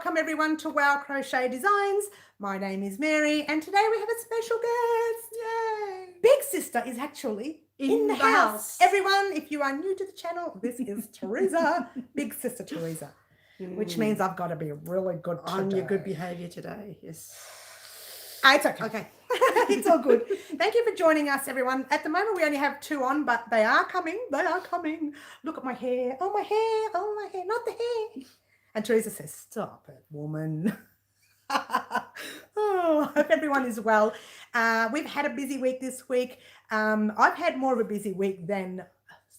welcome everyone to Wow Crochet Designs. My name is Mary and today we have a special guest. Yay! Big sister is actually in the house. Everyone, if you are new to the channel, this is Teresa, Big Sister Teresa, which means I've got to be really good today. On your good behaviour today, yes. It's okay. Okay. It's all good. Thank you for joining us, everyone. At the moment, we only have two on, but they are coming. They are coming. Look at my hair. Oh, my hair. Oh, my hair. Not the hair. And Teresa says, stop it, woman. Oh, I hope everyone is well. We've had a busy week this week. I've had more of a busy week than...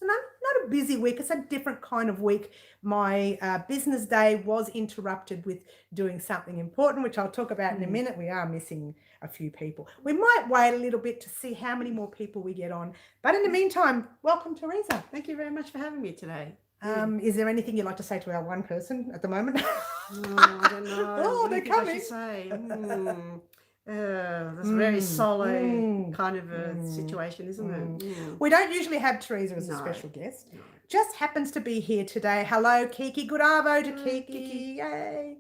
not a busy week, it's a different kind of week. My business day was interrupted with doing something important, which I'll talk about in a minute. We are missing a few people. We might wait a little bit to see how many more people we get on. But in the meantime, welcome, Teresa. Thank you very much for having me today. Is there anything you'd like to say to our one person at the moment? I don't know. Oh, they're coming. I should say? That's a very solid kind of a situation, isn't it? We don't usually have Teresa as a special guest. No. Just happens to be here today. Hello, Kiki. Good arvo to Kiki. Yay.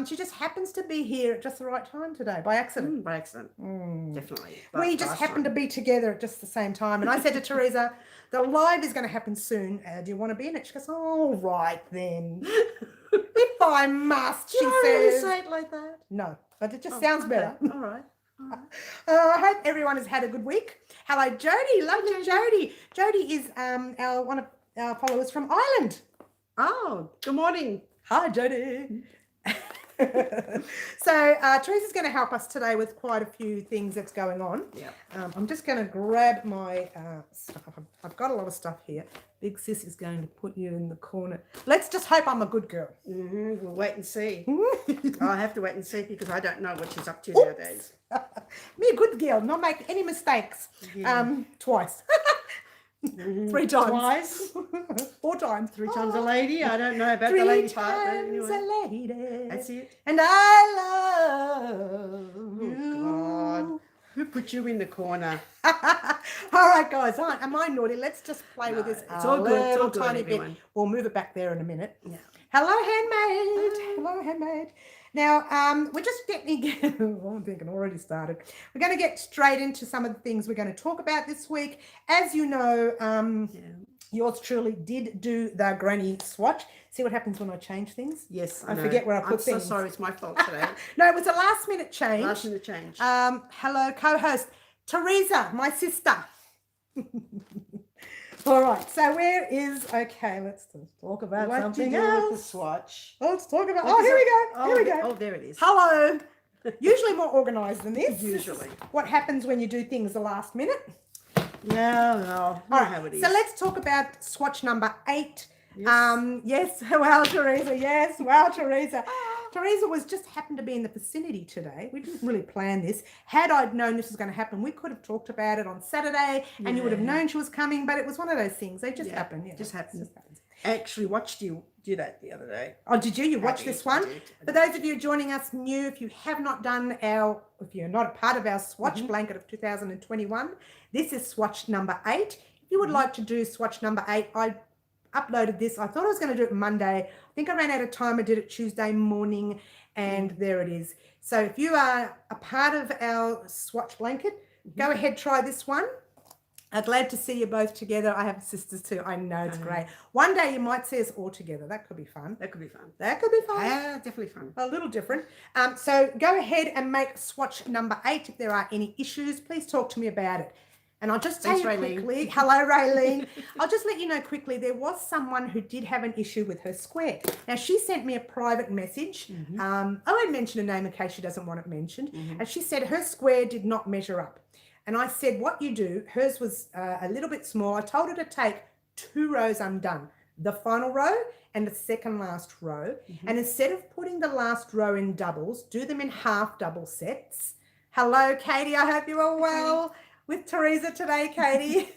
She just happens to be here at just the right time today, by accident. By accident, definitely. We just happened to be together at just the same time. And I said to Teresa, the live is going to happen soon. Do you want to be in it? She goes, all right then. If I must, she says. Really say it like that? No, but it just sounds better. All right. I hope everyone has had a good week. Hello, Jody. Lovely Jody. Jody is one of our followers from Ireland. Oh, good morning. Hi, Jody. So Teresa's going to help us today with quite a few things that's going on. Yeah. I'm just going to grab my stuff. I've got a lot of stuff here. Big sis is going to put you in the corner. Let's just hope I'm a good girl. We'll wait and see. I have to wait and see because I don't know what she's up to nowadays. Be a good girl, not make any mistakes. Yeah. Twice. 3 times. Twice? 4 times. 3 times a lady? I don't know about the lady part. 3 times a lady. That's it. And I love you. God. Who put you in the corner? All right, guys. Am I naughty? Let's just play with this. It's all good. It's all good, tiny everyone. bit. We'll move it back there in a minute. Yeah. Hello, handmaid. Hello, handmaid. Now, we're just getting, I'm thinking already started. We're going to get straight into some of the things we're going to talk about this week. As you know, yours truly did do the granny swatch. See what happens when I change things? Yes, I forget where I put things. I'm so sorry, it's my fault today. No, it was a last minute change. Last minute change. Hello, co-host Teresa, my sister. All right, so where is, okay, let's talk about something else. What do you do with the swatch? Let's talk about, here we go, here we go. Oh, there it is. Hello. Usually more organised than this. Usually. What happens when you do things the last minute. Yeah, well, all right, how it is. So let's talk about swatch number 8. Yes. Yes, wow, Teresa, yes, wow, Teresa. Teresa was just happened to be in the vicinity today. We didn't really plan this. Had I known this was going to happen, we could have talked about it on Saturday and you would have known she was coming, but it was one of those things. They just happen. Just happens. I actually watched you do that the other day. Oh, did you? You watched this one? For those of you joining us new, if you have not done if you're not a part of our swatch blanket of 2021, this is swatch number 8. If you would like to do swatch number 8, I uploaded this. I thought I was going to do it Monday. I think I ran out of time. I did it Tuesday morning and there it is. So if you are a part of our swatch blanket, go ahead, try this one. Glad to see you both together. I have sisters too. I know it's great. One day you might see us all together. That could be fun. That could be fun. That could be fun. Yeah, definitely fun. A little different. So go ahead and make swatch number 8. If there are any issues, please talk to me about it. And I'll just tell you quickly, hello Raylene, I'll just let you know quickly, there was someone who did have an issue with her square. Now she sent me a private message. I won't mention her name in case she doesn't want it mentioned. And she said her square did not measure up. And I said, what you do, hers was a little bit small. I told her to take 2 rows undone, the final row and the second last row. And instead of putting the last row in doubles, do them in half double sets. Hello, Katie, I hope you are well. With Teresa today, Katie.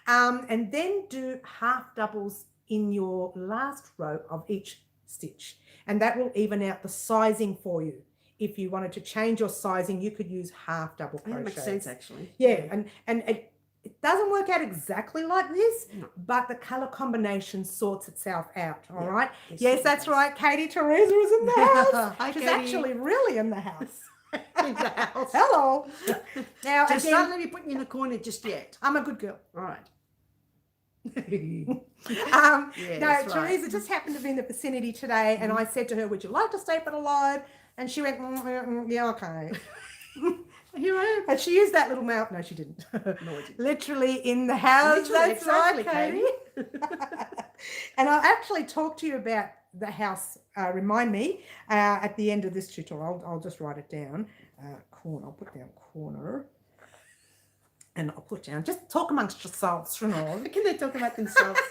And then do half doubles in your last row of each stitch. And that will even out the sizing for you. If you wanted to change your sizing, you could use half double crochet. That makes sense, actually. Yeah, and It doesn't work out exactly like this, No. but the color combination sorts itself out. All right. It Yes, certainly that's does. right. Katie Teresa is in the house. Hi, She's Katie. actually really in the house. In the house. Hello. Now, Just again, don't let me put you in the corner just yet. I'm a good girl. All right. No, that's right. Teresa just happened to be in the vicinity today, and I said to her, "Would you like to stay for the live?" And she went, "Yeah, okay." Here I am. And she used that little mouth. No, she didn't. No, I didn't. Literally in the house. Literally, That's right, exactly, Katie. And I'll actually talk to you about the house. Remind me at the end of this tutorial. I'll just write it down. Corner. I'll put down corner. And I'll put down. Just talk amongst yourselves, you know. Can they talk about themselves?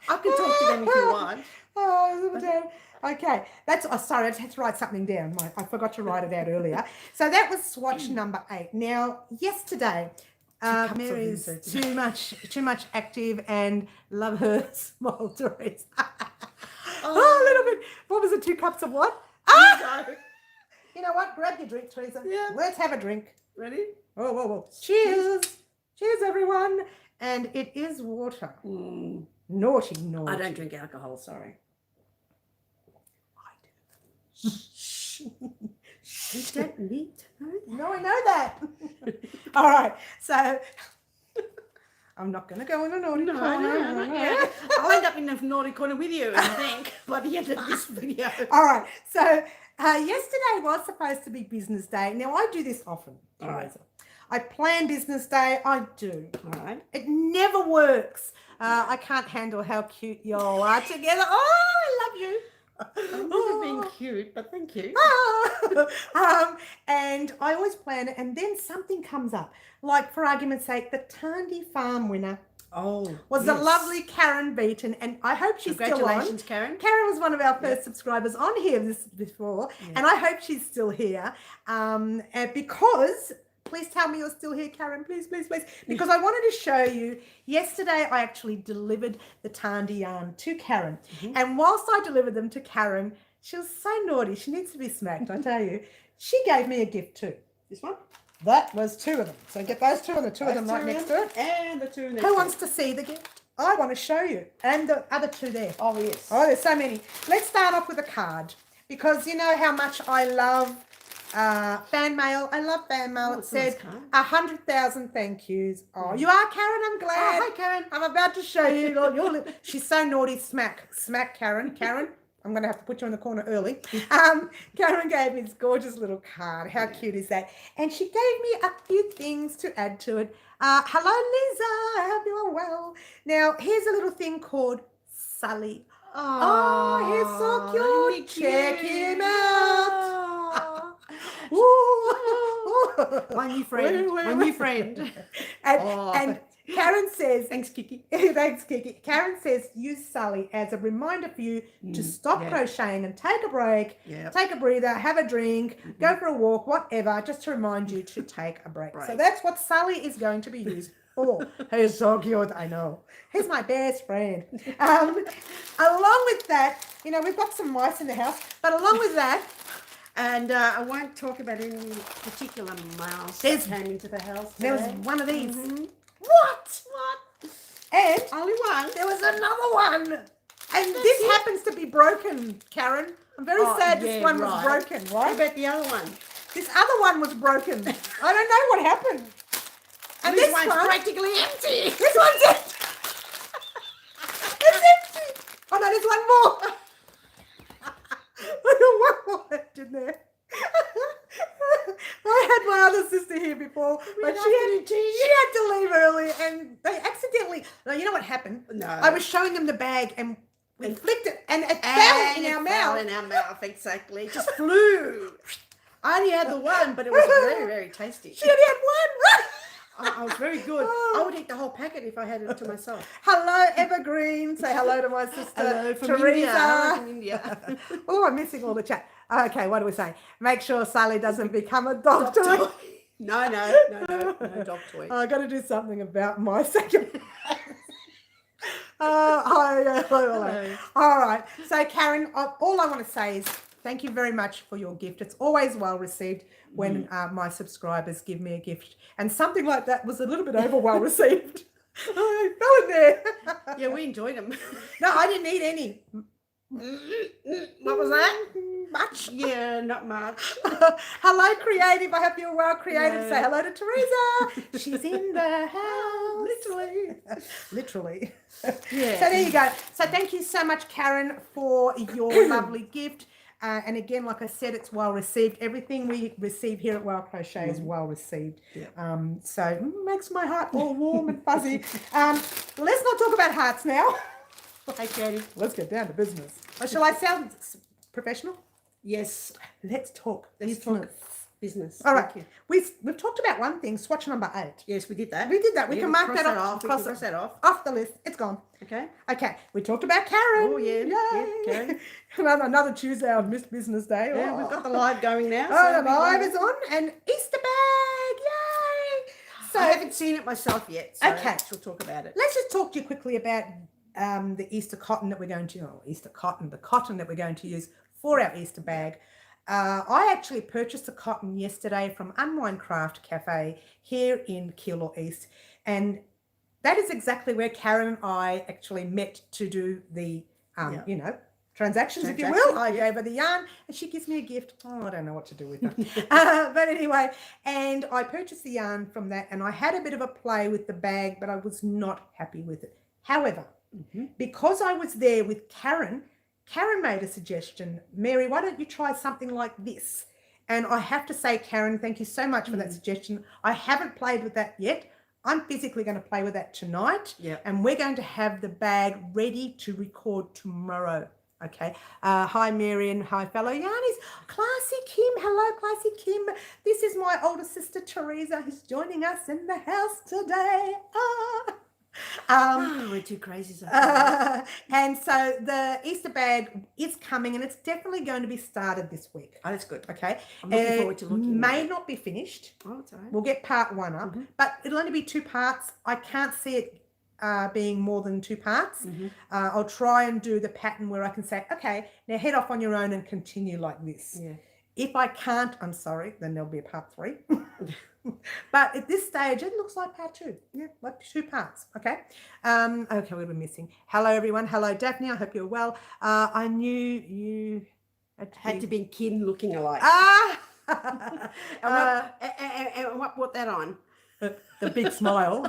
I can talk to them if you want. Oh, okay. That's sorry, I just had to write something down. I forgot to write it out earlier. So that was swatch number 8. Now, yesterday, Mary is too much active and love her small Teresa. Oh, a little bit. What was it? 2 cups of what? You know what? Grab your drink, Teresa. Yeah. Let's have a drink. Ready? Oh, whoa, whoa. Cheers. Cheers, everyone. And it is water. Naughty. I don't drink alcohol, sorry. You don't need to know that. No, I know that. All right. So I'm not going to go in a naughty corner. No. I'll end up in the naughty corner with you, I think, by the end of this video. All right. So yesterday was supposed to be business day. Now, I do this often, All right. Teresa. I plan business day. I do. All right. It never works. I can't handle how cute y'all are together. Oh, I love you. I'm never being cute, but thank you. And I always plan it, and then something comes up. Like, for argument's sake, the Tandy Farm winner was the lovely Karen Beaton, and I hope she's still on. Congratulations, Karen. Karen was one of our first subscribers on here before, and I hope she's still here because... Please tell me you're still here, Karen. Please. Because I wanted to show you, yesterday I actually delivered the Tandy yarn to Karen. And whilst I delivered them to Karen, she was so naughty. She needs to be smacked, I tell you. She gave me a gift too. This one? That was 2 of them. So get those 2 and the 2 of them right next to it. And the 2 next to it. Who wants to see the gift? I want to show you. And the other 2 there. Oh, yes. Oh, there's so many. Let's start off with a card. Because you know how much I love fan mail. I love fan mail. It said 100,000 thank yous. Oh, you are Karen. I'm glad. Oh, hi, Karen. I'm about to show you. She's so naughty. Smack, Karen. Karen, I'm going to have to put you in the corner early. Karen gave me this gorgeous little card. How cute is that? And she gave me a few things to add to it. Hello, Lisa. I hope you are well. Now, here's a little thing called Sully. Oh, he's so cute. Check him out. My new friend. And Karen says, thanks, Kiki. Thanks, Kiki. Karen says, use Sully as a reminder for you to stop crocheting and take a break, take a breather, have a drink, go for a walk, whatever, just to remind you to take a break. So that's what Sully is going to be used for. He's so cute, I know. He's my best friend. Along with that, you know, we've got some mice in the house, but along with that, and I won't talk about any particular mouse that came into the house today. There was one of these. What? And only one. There was another one. And this happens to be broken, Karen. I'm very sad this one was broken, right? What about the other one? This other one was broken. I don't know what happened. And this one's practically empty. This one's empty. It's empty. Oh no, there's one more. I got one more left in there. I had my other sister here before, but she had to leave early, and they accidentally. No, you know what happened? No. I was showing them the bag, and we flicked it, and it fell in our mouth. In our mouth, exactly. It just flew. I only had the one, but it was very, very tasty. She only had one. I was very good. I would eat the whole packet if I had it to myself. Hello, Evergreen. Say hello to my sister, hello from Teresa. Hello from India. Oh, I'm missing all the chat. Okay, what do we say? Make sure Sally doesn't become a dog toy. No dog toy. I got to do something about my second. Hi. All right. So, Karen, all I want to say is Thank you very much for your gift. It's always well received when my subscribers give me a gift. And something like that was a little bit over well received. I fell in there. Yeah, we enjoyed them. No, I didn't eat any. What was that? Much. Yeah, not much. Hello, Creative. I hope you're well, Creative. Yeah. Say hello to Teresa. She's in the house. Literally. Literally. Yeah. So there you go. So thank you so much, Karen, for your lovely gift. And again, like I said, it's well received. Everything we receive here at Well Crochet is well received. Yeah. So makes my heart all warm and fuzzy. Let's not talk about hearts now. Hey, Katie. Let's get down to business. Or shall I sound professional? Yes. Let's talk Let's business. talk business. All Thank right. you. We've talked about one thing, swatch number 8. Yes, we did that. We did that. We Yeah, can mark cross that that off. off. We can cross that off. Off the list. It's gone. Okay. Okay. We talked about Karen. Oh, yeah. Yeah, Yay. Karen. Another Tuesday I've missed business day. Yeah, Oh. we've got the live going now. Oh, the we live will- is on. And Easter bag. Yay. So I haven't seen it myself yet, so Okay. we'll talk about it. let's just talk to you quickly about the Easter cotton that we're going to, the cotton that we're going to use for our Easter bag. I actually purchased the cotton yesterday from Unwind Craft Cafe here in Keilor East. And that is exactly where Karen and I actually met to do the, transactions, if you will. I gave her the yarn and she gives me a gift. Oh, I don't know what to do with it. But anyway, and I purchased the yarn from that and I had a bit of a play with the bag, but I was not happy with it. However, because I was there with Karen made a suggestion. Mary, why don't you try something like this? And I have to say, Karen, thank you so much for that suggestion. I haven't played with that yet. I'm physically going to play with that tonight. Yeah. And we're going to have the bag ready to record tomorrow. Okay. Hi, Mary, and hi, fellow yarnies. Classy Kim. Hello, Classy Kim. This is my older sister, Teresa, who's joining us in the house today. We're too crazy. And so the Easter bag is coming and it's definitely going to be started this week. Oh, that's good. Okay. I'm looking forward to looking at May it. not be finished. Oh, it's all right. We'll get part 1 up, but it'll only be 2 parts. I can't see it being more than 2 parts. I'll try and do the pattern where I can say, okay, now head off on your own and continue like this. Yeah. If I can't, I'm sorry, then there'll be a part 3. But at this stage, it looks like part 2. Yeah, like 2 parts. Okay. Okay, we've been missing. Hello, everyone. Hello, Daphne. I hope you're well. I knew you Had to be kin looking alike. Ah! And what brought that on? The big smile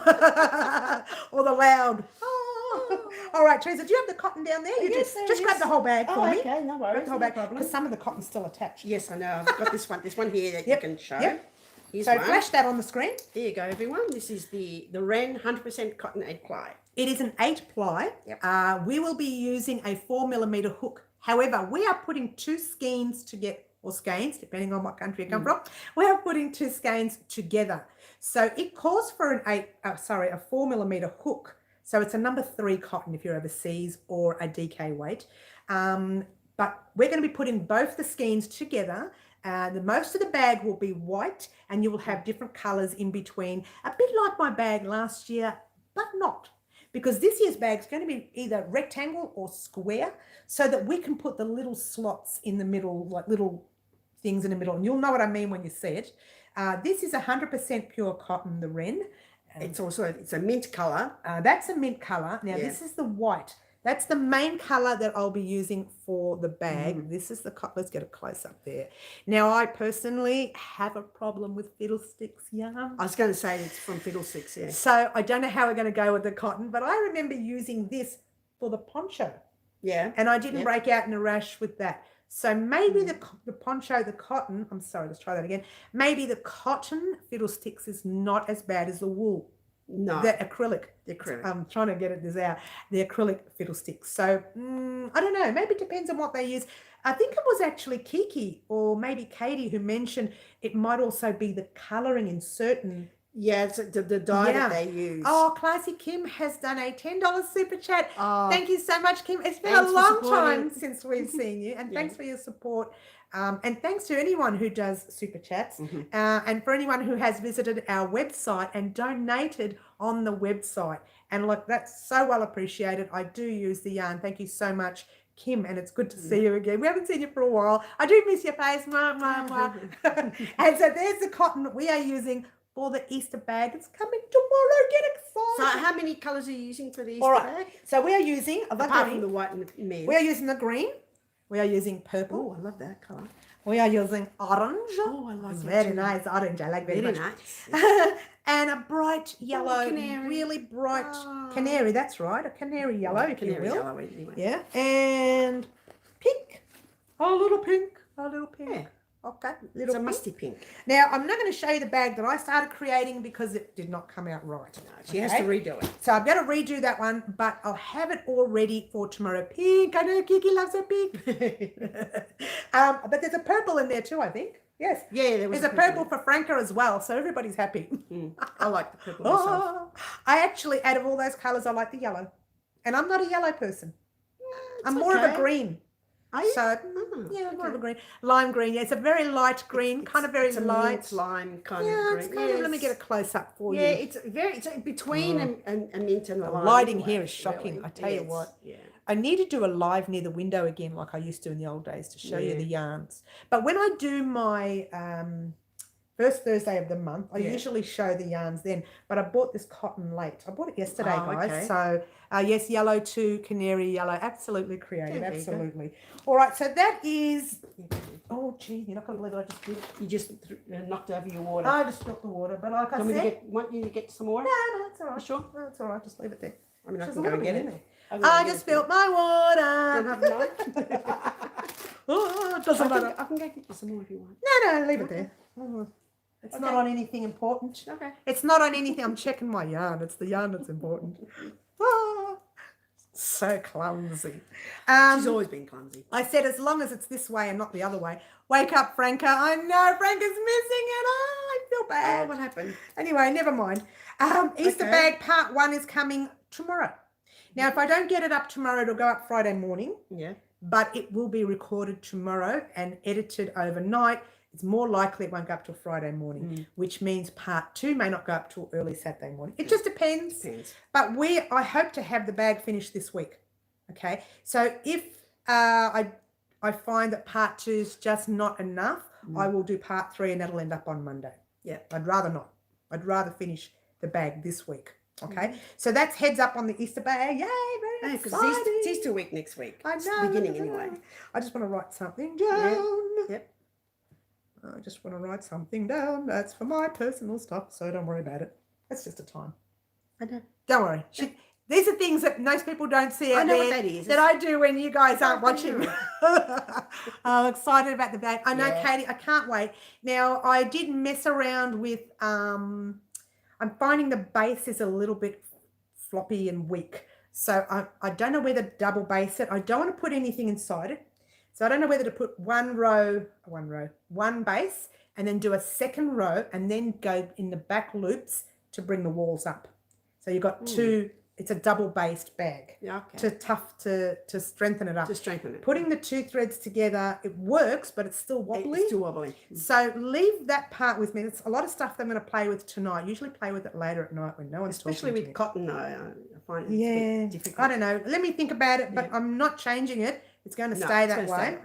or the loud. Oh. All right, Teresa, do you have the cotton down there? You Yes, just grab the whole bag for me. Okay, no worries. Grab the whole bag problem. because some of the cotton's still attached. Yes, I know. I've got this one. This one here that Yep, you can show. yep. Here's So one. flash that on the screen. There you go, everyone. This is the Wren 100% cotton 8 ply. It is an 8 ply. Yep. We will be using a 4mm hook. However, we are putting 2 skeins together, or skeins, depending on what country you come from. We are putting 2 skeins together. So it calls for a 4mm hook. So it's a number 3 cotton if you're overseas or a DK weight. But we're going to be putting both the skeins together. The most of the bag will be white and you will have different colors in between, a bit like my bag last year, but not. Because this year's bag is going to be either rectangle or square so that we can put the little slots in the middle, like little things in the middle. And you'll know what I mean when you see it. This is 100% pure cotton, the Wren. It's a mint colour. That's a mint colour. Now, Yeah. this is the white. That's the main colour that I'll be using for the bag. This is the cotton. Let's get a close up there. Now, I personally have a problem with fiddlesticks yarn. I was going to say it's from Fiddlesticks, yeah. So I don't know how we're going to go with the cotton, but I remember using this for the poncho. Yeah. And I didn't break out in a rash with that. So maybe the poncho, the cotton, I'm sorry, let's try that again. Maybe the cotton fiddlesticks is not as bad as the wool. No. The acrylic. The acrylic. I'm trying to get this out. The acrylic fiddlesticks. So I don't know. Maybe it depends on what they use. I think it was actually Kiki or maybe Katie who mentioned it might also be the colouring in certain. Yeah, it's the dye that they use. Oh, Classy Kim has done a $10 super chat. Oh, Thank you so much, Kim. It's been thanks a for long supporting. time since we've seen you. And Yeah. thanks for your support. And thanks to anyone who does super chats. Mhm. And for anyone who has visited our website and donated on the website. And look, that's so well appreciated. I do use the yarn. Thank you so much, Kim, and it's good to see you again. We haven't seen you for a while. I do miss your face. Mwah, mwah, mwah. And so there's the cotton that we are using for the Easter bag. It's coming tomorrow. Get excited. So how many colours are you using for the Easter All right. bag? So we are using Apart from the white and the mint. we are using the green. We are using purple. Oh, I love that colour. We are using orange. Oh, I like that Very too. nice orange. I like very much. nice. And a bright yellow, canary. really bright canary. That's right, a canary yellow, if you Canary will. yellow anyway. Yeah, and pink. A little pink. A little pink. Yeah. Okay, It's little a pink. musty pink. Now, I'm not going to show you the bag that I started creating because it did not come out right. No, she has to redo it. So I'm going to redo that one, but I'll have it all ready for tomorrow. Pink. I know Kiki loves her pink. But there's a purple in there too, I think. Yes. Yeah, there was There's a purple for Franca as well, so everybody's happy. I like the purple myself. Oh, I actually, out of all those colours, I like the yellow. And I'm not a yellow person. I'm more of a green. Are you? So, yeah, more of a green. Lime green. Yeah, it's a very light green, kind of very It's a light. mint lime kind of Yeah, green. it's kind of, let me get a close up for you. Yeah, it's between a mint and a The lime. lighting anyway, here is shocking, really. I tell you Yes, what. Yeah. I need to do a live near the window again like I used to in the old days to show you the yarns. But when I do my first Thursday of the month, I usually show the yarns then. But I bought this cotton late. I bought it yesterday, guys. Okay. So, yes, yellow too, canary yellow. Absolutely creative, Yeah, there you go. absolutely. All right, so that is... Oh, gee, you're not going to believe what I just did. You just knocked over your water. I just dropped the water, but like I said... Want you to get some water? No, it's all right. You sure? No, it's all right. Just leave it there. I mean, I There's can a go little and bit get in it. there. I just spilled my water. Don't have enough? Oh, it doesn't matter. I can go get you some more if you want. No, leave it there. Oh, it's not on anything important. Okay. It's not on anything. I'm checking my yarn. It's the yarn that's important. Ah, so clumsy. She's always been clumsy. I said as long as it's this way and not the other way. Wake up, Franca. I know Franca's missing it. Oh, I feel Oh, bad. what happened? Anyway, never mind. Easter bag part 1 is coming tomorrow. Now, if I don't get it up tomorrow, it'll go up Friday morning. Yeah. But it will be recorded tomorrow and edited overnight. It's more likely it won't go up till Friday morning, which means part 2 may not go up till early Saturday morning. It just depends. But I hope to have the bag finished this week. Okay. So if I find that part 2 is just not enough, I will do part 3 and that'll end up on Monday. Yeah. I'd rather not. I'd rather finish the bag this week. Okay. So that's heads up on the Easter bag. Yay, very exciting. It's Easter week next week. I know. It's the beginning anyway. I just want to write something down. Yep. I just want to write something down. That's for my personal stuff, so don't worry about it. That's just a time. I know. Don't worry. These are things that most people don't see out I know there what that is. that I do when you guys aren't watching. I'm excited about the bag. I know, Katie, I can't wait. Now, I did mess around with, I'm finding the base is a little bit floppy and weak. So I don't know whether to double base it. I don't want to put anything inside it. So I don't know whether to put one base and then do a second row and then go in the back loops to bring the walls up. So you've got two, it's a double based bag. Yeah, okay. To strengthen it up. To strengthen it. Putting the 2 threads together, it works, but it's still wobbly. It's still wobbly. So leave that part with me. It's a lot of stuff that I'm going to play with tonight. Usually play with it later at night when no one's Especially talking with to me. cotton, though. I find it a bit difficult. I don't know. Let me think about it, but I'm not changing it. It's going to stay that way.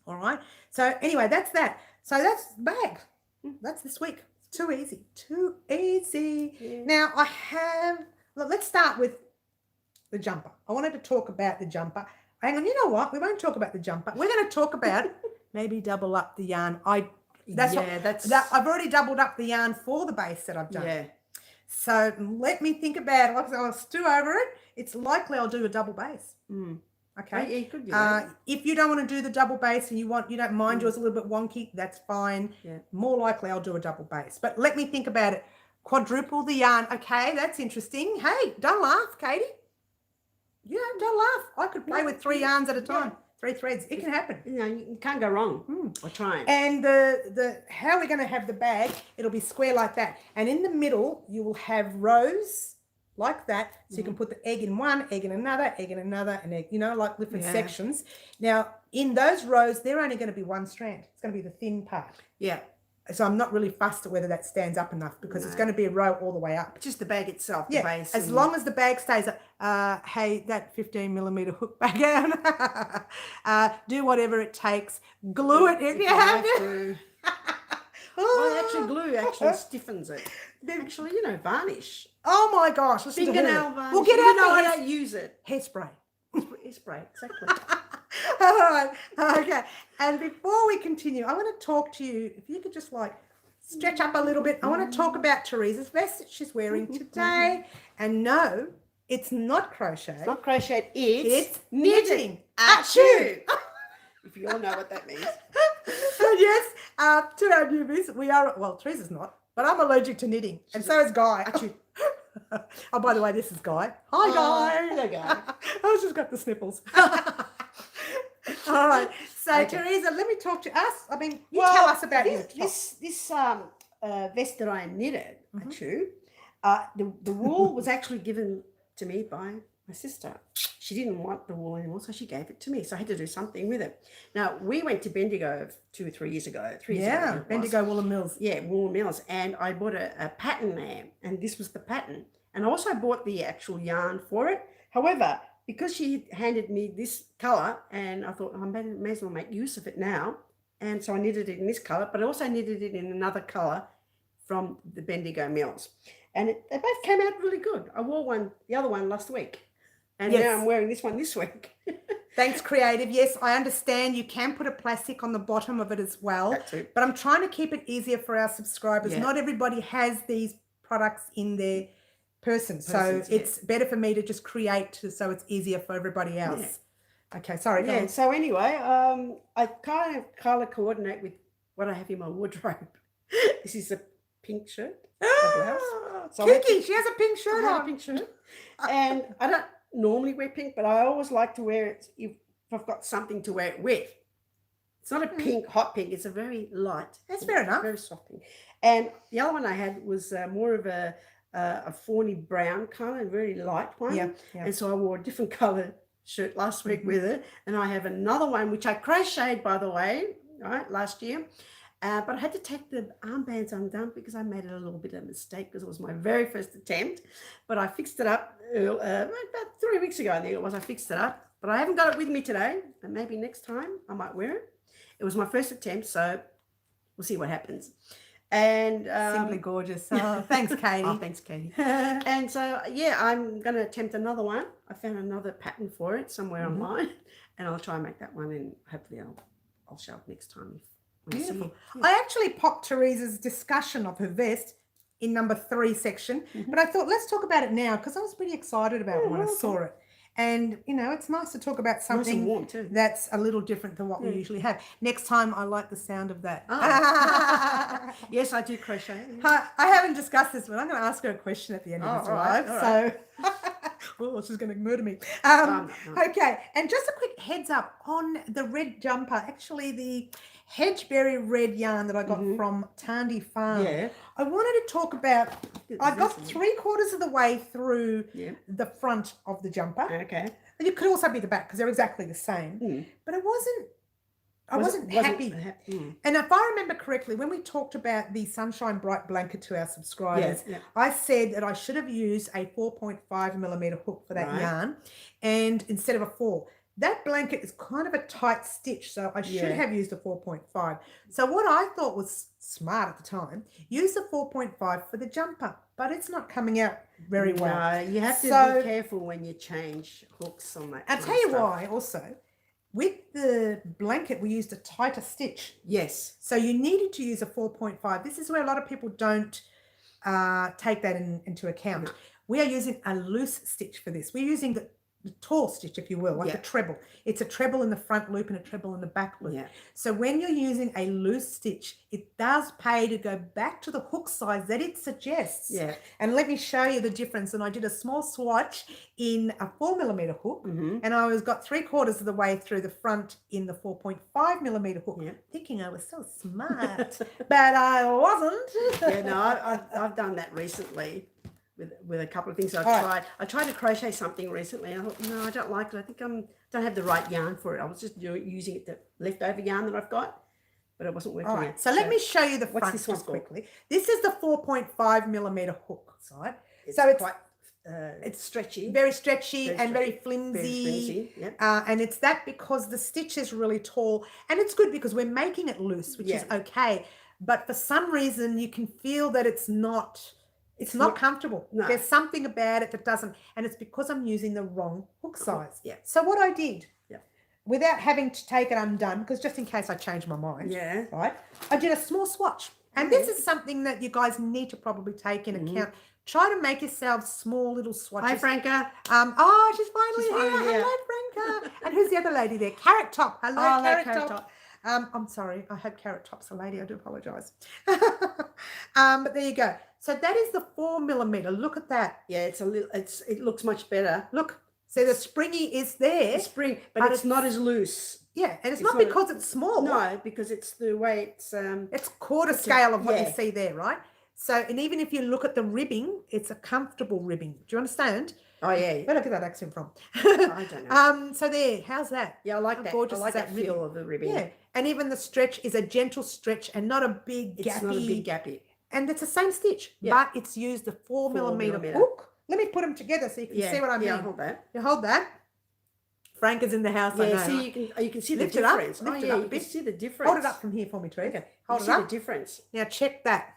All right. So anyway, that's that. So that's the bag. That's this week. It's too easy. Too easy. Yeah. Now I have, let's start with the jumper. I wanted to talk about the jumper. Hang on, you know what? We won't talk about the jumper. We're going to talk about maybe double up the yarn. I've already doubled up the yarn for the base that I've done. Yeah. So let me think about it. I'll stew over it. It's likely I'll do a double base. Okay. Yeah, you could do that. If you don't want to do the double base and you don't mind yours a little bit wonky, that's fine. Yeah. More likely I'll do a double base. But let me think about it. Quadruple the yarn. Okay, that's interesting. Hey, don't laugh, Katie. Don't laugh. I could play with 3 yarns at a time. 3 threads. It can happen. You can't go wrong. Or trying. And the how we're going to have the bag, it'll be square like that. And in the middle, you will have rows like that. So you can put the egg in one, egg in another, and egg, like different sections. Now, in those rows, they're only going to be 1 strand. It's going to be the thin part. Yeah. So I'm not really fussed at whether that stands up enough because it's going to be a row all the way up. Just the bag itself, the Yeah, base. as long as the bag stays up. Hey, that 15mm hook bag out. Do whatever it takes. Glue it if you have to. Well, actually, glue actually stiffens it. Actually, varnish. Oh my gosh. Fingernail varnish. We'll get out I don't use it. Hairspray. Hairspray, exactly. All right. Okay. And before we continue, I want to talk to you. If you could just stretch up a little bit. I want to talk about Teresa's vest that she's wearing today. And no, it's not crochet. It's not crochet. It's knitting. Achoo! If you all know what that means. And yes, to our newbies, we are, well, Teresa's not, but I'm allergic to knitting. And so is Guy. Oh, by the way, this is Guy. Hi, Guy. Hello, Guy. I just got the snipples. All right. So, Teresa, let me talk to us. I mean, tell us about this vest that I knitted, Achoo. The wool was actually given to me by my sister. She didn't want the wool anymore, so she gave it to me. So I had to do something with it. Now, we went to Bendigo 2 or 3 years ago. 3 years ago. Bendigo Woolen Mills. Yeah, Woolen Mills. And I bought a pattern there, and this was the pattern. And I also bought the actual yarn for it. However, because she handed me this colour, and I thought, I may as well make use of it now. And so I knitted it in this colour, but I also knitted it in another colour from the Bendigo Mills. And they both came out really good. I wore the other one last week. And now I'm wearing this one this week. Thanks, Creative. Yes, I understand you can put a plastic on the bottom of it as well. That too. But I'm trying to keep it easier for our subscribers. Yeah. Not everybody has these products in their person. So it's better for me to just create so it's easier for everybody else. Yeah. Okay, sorry. Yeah, so anyway, I kind of color coordinate with what I have in my wardrobe. This is a pink shirt. So Kiki, she has a pink shirt on. A pink shirt. And I don't normally wear pink, but I always like to wear it if I've got something to wear it with. It's not a pink, hot pink. It's a very light. That's fair enough. Very soft pink. And the other one I had was more of a fawny brown colour, a very light one. Yeah. And so I wore a different colour shirt last week with it. And I have another one, which I crocheted, by the way, right, last year. But I had to take the armbands undone because I made a little bit of a mistake because it was my very first attempt. But I fixed it up about 3 weeks ago, I think it was. I fixed it up. But I haven't got it with me today. And maybe next time I might wear it. It was my first attempt, so we'll see what happens. And simply gorgeous. Oh, thanks, Katie. Oh, thanks, Katie. And so, yeah, I'm going to attempt another one. I found another pattern for it somewhere online. And I'll try and make that one, and hopefully I'll show it next time. Beautiful. Yeah. I actually popped Teresa's discussion of her vest in number 3 section, but I thought let's talk about it now because I was pretty excited about it when I saw it. And, it's nice to talk about something nice and warm too. That's a little different than what we usually have. Next time, I like the sound of that. Oh. Yes, I do crochet. I haven't discussed this, but I'm going to ask her a question at the end of this live. Right. Oh, she's going to murder me. No. Okay, and just a quick heads up on the red jumper. Actually, the hedgeberry red yarn that I got from Tandy Farm. Yeah. I wanted to talk about, I got 3/4 of the way through the front of the jumper. Okay. And it could also be the back because they're exactly the same. But I wasn't happy. And if I remember correctly, when we talked about the Sunshine Bright blanket to our subscribers, I said that I should have used a 4.5mm hook for that yarn and instead of a 4. That blanket is kind of a tight stitch, so I should have used a 4.5. So what I thought was smart at the time, use the 4.5 for the jumper, but it's not coming out very well. No, you have to be careful when you change hooks on that. I'll tell you why also. With the blanket, we used a tighter stitch. Yes. So you needed to use a 4.5. This is where a lot of people don't take that into account. No. We are using a loose stitch for this. We're using the tall stitch, if you will, like the treble. It's a treble in the front loop and a treble in the back loop. Yeah. So when you're using a loose stitch, it does pay to go back to the hook size that it suggests. Yeah. And let me show you the difference. And I did a small swatch in a 4mm hook, and I got 3/4 of the way through the front in the 4.5mm hook, thinking I was so smart, but I wasn't. Yeah, no, I've done that recently. With a couple of things I tried to crochet something recently. I thought, no, I don't like it. I think don't have the right yarn for it. I was just using the leftover yarn that I've got, but it wasn't working. All right, so let me show you the front this one just quickly. This is the 4.5 millimeter hook side. It's so it's quite it's stretchy, very stretchy and very flimsy. Very flimsy, yep. And it's that because the stitch is really tall, and it's good because we're making it loose, which is okay. But for some reason, you can feel that it's not comfortable. No. There's something about it that doesn't, and it's because I'm using the wrong hook size. Yeah. So what I did, yeah, without having to take it undone, because just in case I change my mind, yeah, right, I did a small swatch. And this is something that you guys need to probably take in account. Try to make yourselves small little swatches. Hi, Franca. Oh, she's finally here. Hello, Franca. And who's the other lady there? Carrot Top. Hello, Carrot Top. I'm sorry. I hope Carrot Top's a lady. I do apologise. But there you go. So that is the 4 millimeter. Look at that. Yeah, it's a little. It looks much better. Look. So the springy is there. The spring, but it's not as loose. Yeah, and it's not because it's small. No, because it's the way it's quarter scale of what you see there, right? So, and even if you look at the ribbing, it's a comfortable ribbing. Do you understand? Oh yeah. Where did I get that accent from? I don't know. So there, how's that? Yeah, I like that. Gorgeous I like that feel of the ribbing. Yeah, and even the stretch is a gentle stretch and not a big gappy. It's not a big gappy. And it's the same stitch, but it's used the 4 millimeter hook. Let me put them together so you can see what I mean. Yeah, hold that. You hold that. Frank is in the house. Yeah, I know. see, you can see the Lift it up. difference. Lift it up a you bit. can see the difference. Hold it up from here for me, Teresa. Okay. Hold it see up. the difference. Now check that.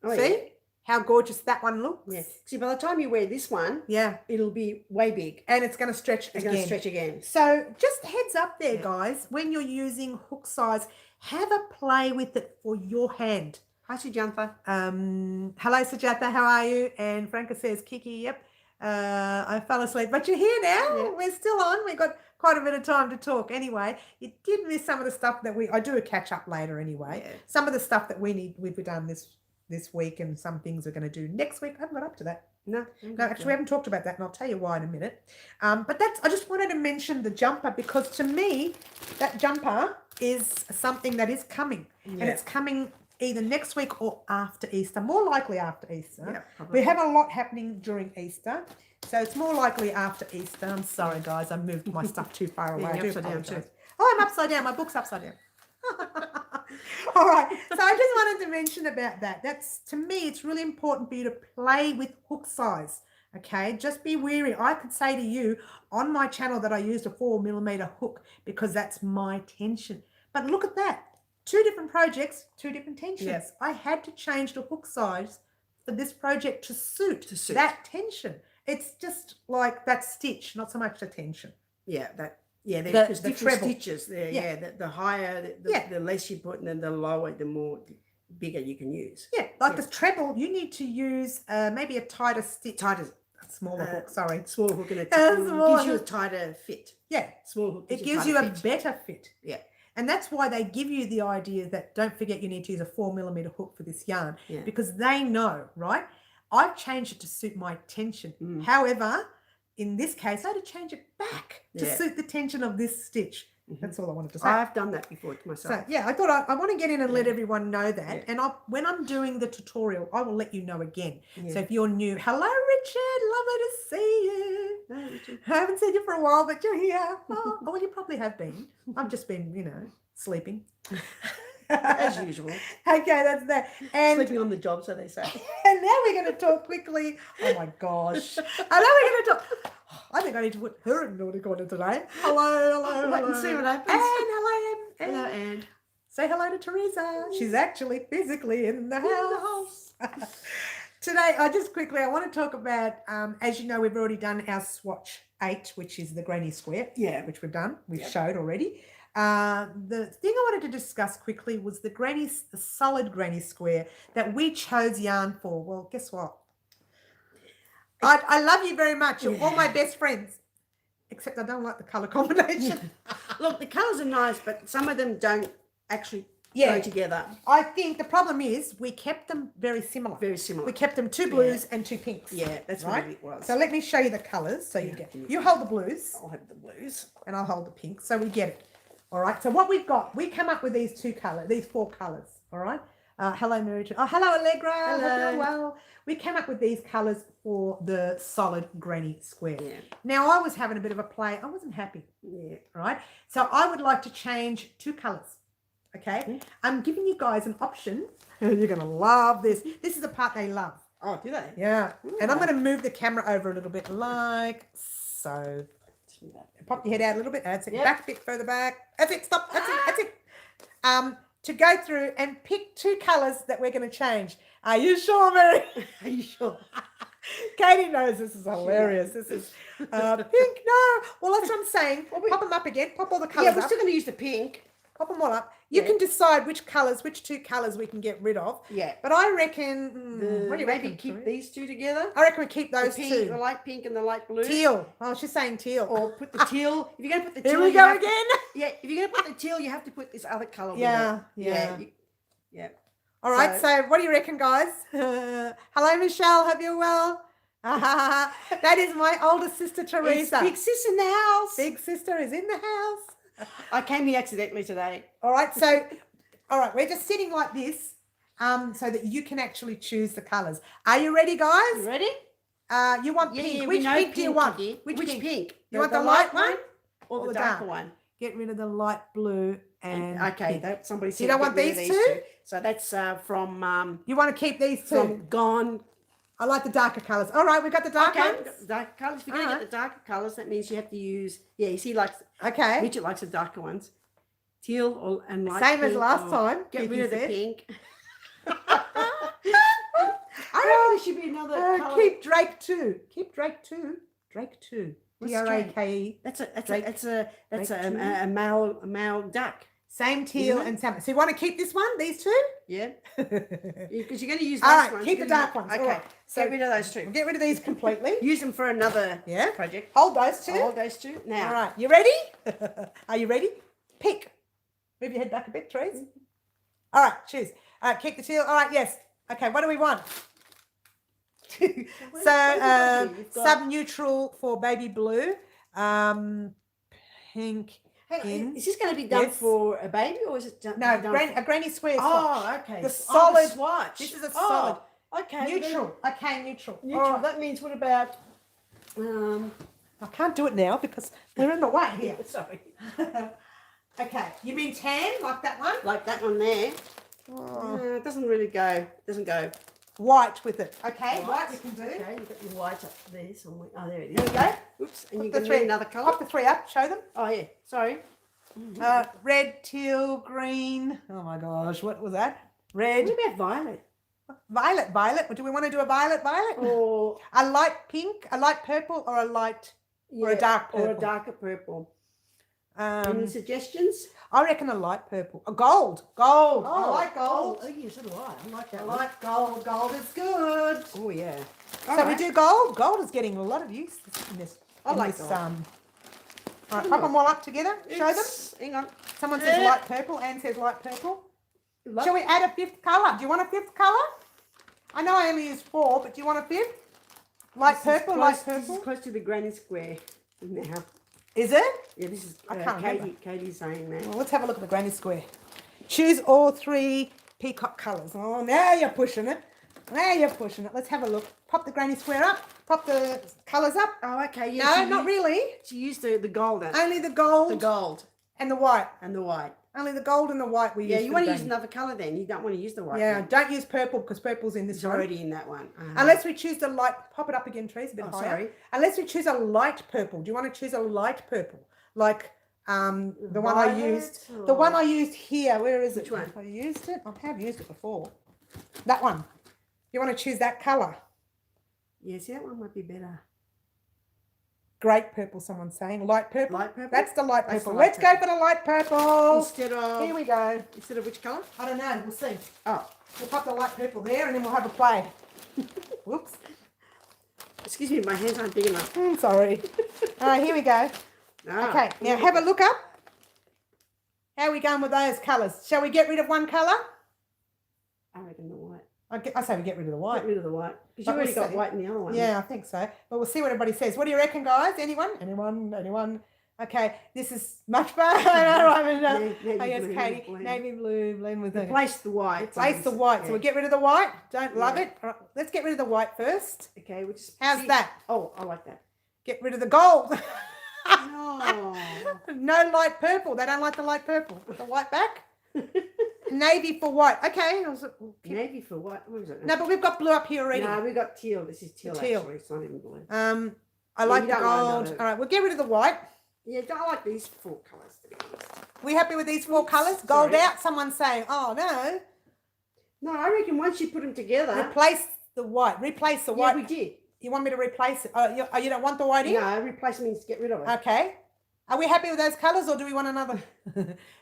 Oh, see how gorgeous that one looks? Yeah. See, by the time you wear this one, it'll be way big. And it's going to stretch again. It's going to stretch again. So just heads up there, guys. When you're using hook size, have a play with it for your hand. Hi, Sujantha. Hello, Sujata. How are you? And Franca says, Kiki, yep. I fell asleep. But you're here now. Yeah. We're still on. We've got quite a bit of time to talk. Anyway, you did miss some of the stuff that I do a catch up later anyway. Yeah. Some of the stuff that we've done this week, and some things we're going to do next week. I haven't got up to that. No, actually we haven't talked about that, and I'll tell you why in a minute. But I just wanted to mention the jumper, because to me, that jumper is something that is coming. And it's coming either next week or after Easter, more likely after Easter. Yeah, we have a lot happening during Easter, so it's more likely after Easter. I'm sorry, guys, I moved my stuff too far away. I do apologize. Oh, I'm upside down. My book's upside down. All right, so I just wanted to mention about that. That's, to me, it's really important for you to play with hook size. Okay, just be wary. I could say to you on my channel that I used a 4 millimeter hook because that's my tension. But look at that. 2 different projects, 2 different tensions. Yes. I had to change the hook size for this project to suit that tension. It's just like that stitch, not so much the tension. Yeah, there's different treble stitches there. Yeah, the higher, the less you put, and then the lower, the more bigger you can use. Yeah, like the treble, you need to use maybe a tighter stitch. Smaller hook, sorry. Smaller hook, and it gives you a tighter fit. Yeah, small hook. It gives you a better fit. Yeah. And that's why they give you the idea that don't forget you need to use a 4 millimeter hook for this yarn, because they know, right? I've changed it to suit my tension. However, in this case, I had to change it back to suit the tension of this stitch. That's all I wanted to say. I've done that before to myself. So, I thought I want to get in and let everyone know that. And when I'm doing the tutorial, I will let you know again. So if you're new, hello, Richard. Lovely to see you. Hello, Richard. I haven't seen you for a while, but you're here. Oh, well, you probably have been. I've just been, sleeping. As usual. Okay, that's that. And sleeping on the job, so they say. And now we're going to talk quickly. Oh my gosh. And now we're going to talk. I think I need to put her in naughty corner today. Hello. Wait and see what happens. And hello, Anne. Hello, Anne. Say hello to Teresa. She's actually physically in the house. Today, I want to talk about, as you know, we've already done our Swatch 8, which is the granny square. Yeah. Which we've done. We've showed already. The thing I wanted to discuss quickly was the solid granny square that we chose yarn for. Well, guess what? I love you very much. You're all my best friends. Except I don't like the colour combination. Look, the colours are nice, but some of them don't actually go together. I think the problem is we kept them very similar. Very similar. We kept them 2 blues and 2 pinks. Yeah, that's right. What it was. So let me show you the colours. So you hold the blues. I'll have the blues. And I'll hold the pink. So we get it. All right. So what we've got, we come up with these 4 colours. All right. Hello, Mary. Oh, hello, Allegra. Hello. Well, we came up with these colours for the solid granny square. Yeah. Now, I was having a bit of a play. I wasn't happy. Yeah. Right. So I would like to change 2 colours. Okay, I'm giving you guys an option. You're gonna love this. This is the part they love. Oh, do they? Yeah, and I'm gonna move the camera over a little bit, like so. Pop your head out a little bit. That's it. Yep. Back a bit further back. That's it. Stop. That's it. That's it. To go through and pick 2 colors that we're going to change. Are you sure, Mary? Are you sure? Katie knows this is hilarious. This is pink. No. Well, that's what I'm saying. Pop them up again. Pop all the colors Yeah, we're up. still going to use the pink. Pop them all up. You can decide which 2 colors we can get rid of. Yeah. But I reckon, what do you maybe reckon, keep Teresa? these 2 together. I reckon we keep those The 2. the light pink and the light blue. Teal. Oh, she's saying teal. Or put the teal. If you're going to put the teal, Here we you go have to- again. Yeah, if you're going to put the teal, you have to put this other color. Yeah, with it. yeah. Yeah. All right, so what do you reckon, guys? Hello, Michelle. Hope you're well. That is my older sister, Teresa. It's big sis in the house. Big sister is in the house. I came here accidentally today. All right, so, we're just sitting like this so that you can actually choose the colours. Are you ready, guys? You ready? You want pink. Yeah, Which pink do you want? Which pink? You want the light one or the darker one? Get rid of the light blue and okay, pink. that somebody said. You don't want get rid of these these 2? So that's from You want to keep these 2? from Gone. I like the darker colours. All right, we've got the dark Okay, ones. darker colours. If you're going to get the darker colours, that means you have to use. Yeah, you see, like Okay. Richard likes the darker ones. Teal and light Same as pink last or time. Get Kiki rid of the said. pink. I reckon there should be another colour. Keep Drake 2. Keep Drake 2. Drake 2. What's D-R-A-K-E. That's Drake- a male duck. Same teal Isn't it? and salmon. So you want to keep this one, these 2? Yeah, because you're going to use All those right, ones. keep You're the gonna dark ones. Okay, All right. So get rid of those 2. we'll get rid of these completely. Use them for another Yeah. project. Hold those 2. All those 2. Now, All right, you ready? Are you ready? Pick. Move your head back a bit, Therese. All right, choose. All right, keep the teal. All right, yes. Okay, what do we want? So, sub-neutral for baby blue. Pink. In. Is this going to be done Yes. for a baby or is it done? No, done a granny square swatch. Oh, okay. The Oh, solid swatch. This is a Oh, solid. okay. Neutral. Okay, neutral. Neutral. All right. That means what about? I can't do it now because we're in the way here. Sorry. Okay, you mean tan, like that one? Like that one there. Oh. It doesn't really go. It doesn't go. White with it. Okay, white we can do. Okay, you've got your white up there somewhere. Oh, there it is. There we go. Oops. And Put you the can 3 do another colour. Pop the 3 up, show them. Oh, yeah. Sorry. Red, teal, green. Oh my gosh, what was that? Red, What about violet? violet. Do we want to do a violet? Or A light pink, a light purple, or a light, or a dark purple? Or a darker purple. Any Um, suggestions? I reckon a light purple. A gold. Gold. I Oh, like gold. Oh, yes, so do I. I like that I one. like gold. Gold is good. Oh, yeah. So we do gold. Gold is getting a lot of use in this. I in like this, gold. all right, pop them all up together. Show them. Hang on. Someone says light purple. Anne says light purple. Look. Shall we add a 5th colour? Do you want a 5th colour? I know I only used 4, but do you want a 5th? Light purple, light This purple. is close to the granny square now. Is it? Yeah, this is I can't remember. Katie's saying that. Well, let's have a look at the granny square. Choose all 3 peacock colours. Oh, now you're pushing it. Now you're pushing it. Let's have a look. Pop the granny square up. Pop the colours up. Oh, okay. Yeah, No, so not really. She used the gold. Only the gold, The gold and the white. and the white. Only the gold and the white we Yeah, use. you for want the to use granny. another colour then. You don't want to use the white. Yeah, then. don't use purple because purple's in this It's one. already in that one. Unless we choose the light, pop it up again, Teresa, a bit Oh, higher. sorry. Unless we choose a light purple. Do you want to choose a light purple? Like the one I Violet used. The one I used here. Where is it? Which one? I used it. I have used it before. That one. You want to choose that colour? Yeah, see, that one might be better. Great purple, someone's saying. Light purple? Light purple? That's the light That's purple. the light Let's go for the light purple. Here we go. Instead of which colour? I don't know. We'll see. Oh, We'll pop the light purple there and then we'll have a play. Whoops. excuse me, my hands aren't big enough. Sorry. All right, here we go. Ah, Okay, now have a look up. How are we going with those colours? Shall we get rid of one colour? I reckon the white. I say we get rid of the white. Get rid of the white. Because But you already we'll got see. white in the other one. Yeah, I think so. But we'll see what everybody says. What do you reckon, guys? Anyone? Okay, this is much better. Navy Oh, yes, blue, Katie. blend. Navy blue, blend with the... Replace the white. Replace the white. So we'll get rid of the white. Don't love it. All right, let's get rid of the white first. Okay, which is... How's that? Oh, I like that. Get rid of the gold. No. No light purple. They don't like the light purple. With the white back. Navy for white. Okay. Navy for what? What was it? No, but we've got blue up here already. No, we got teal. This is teal, Teal. actually. It's not even blue. I like you the don't like gold. that. All right, we'll get rid of the white. Yeah, I like these 4 colours, to be honest. We happy with these 4 colours? Gold Sorry. out. Someone's saying, oh, no. No, I reckon once you put them together... Replace the white. Replace the white. Yeah, we did. You want me to replace it? Oh, you don't want the white in? No, replace means get rid of it. Okay. Are we happy with those colours or do we want another?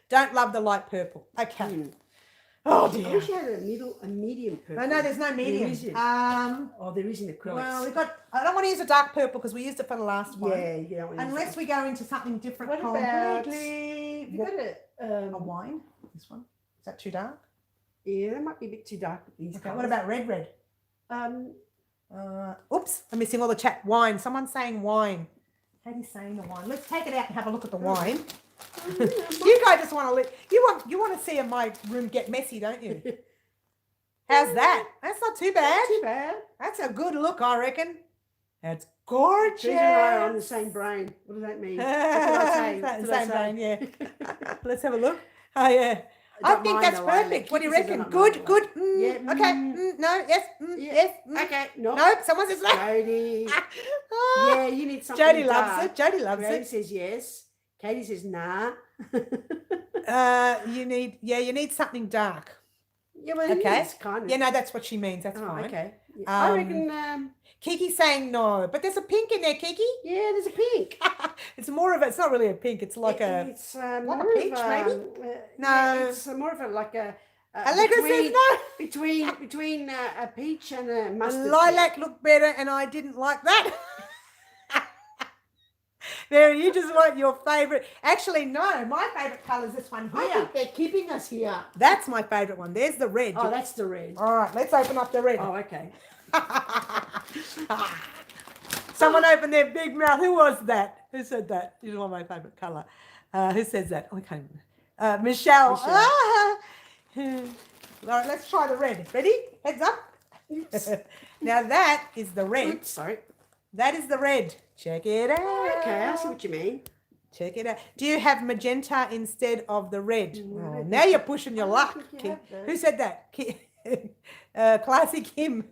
Don't love the light purple. Okay. Oh, I dear. wish you had a medium purple. No, there's no medium. There isn't. Oh, there is in acrylics. Well, I don't want to use a dark purple because we used it for the last one. Yeah. Unless we go into something different. What about... completely. Have you got A wine? This one? Is that too dark? Yeah, that might be a bit too dark with these Okay, colours. what about red? Um, Oops, I'm missing all the chat. Wine. Someone's saying wine. Katie's saying the wine. Let's take it out and have a look at the wine. You guys just want to you want to see my room get messy, don't you? How's that? That's not too bad. Too bad. That's a good look, I reckon. That's gorgeous. Teresa and I are on the same brain. What does that mean? That's what I say. Same brain, yeah. Let's have a look. Oh, yeah. I don't think mind that's the lilac. perfect. What do you Kiki says I reckon? don't mind Good. the lilac. Yeah. Okay. No. Yes. Yes. Okay. No. No. Someone says no. Jody. Ah. Yeah, you need something Jody dark. loves it. Jody loves Jody it. says yes. Katie says nah. You need something dark. Yeah, well, Okay. it's kind of. Yeah, no, that's what she means. That's Oh, fine. okay. Yeah. I reckon. Kiki's saying no, but there's a pink in there, Kiki. Yeah, there's a pink. It's more of a. It's not really a pink. It's like It's like more a peach, of maybe? No, No. it's more of a like a. Allegra says no. Between a peach and a mustard. Lilac looked better, and I didn't like that. Mary, you just want your favourite. Actually, no, my favourite colour is this one I here. think they're keeping us here. That's my favourite one. There's the red. Oh, that's the red. All right, let's open up the red. Oh, okay. Someone opened their big mouth. Who was that? Who said that? You know my favourite colour. Who says that? Okay. Michelle. All right, let's try the red. Ready? Heads up. Now that is the red. Oops, sorry. That is the red. Check it out. Okay, I see what you mean. Check it out. Do you have magenta instead of the red? No, Oh, now you're pushing your luck. think you have those. Who said that? Classic him.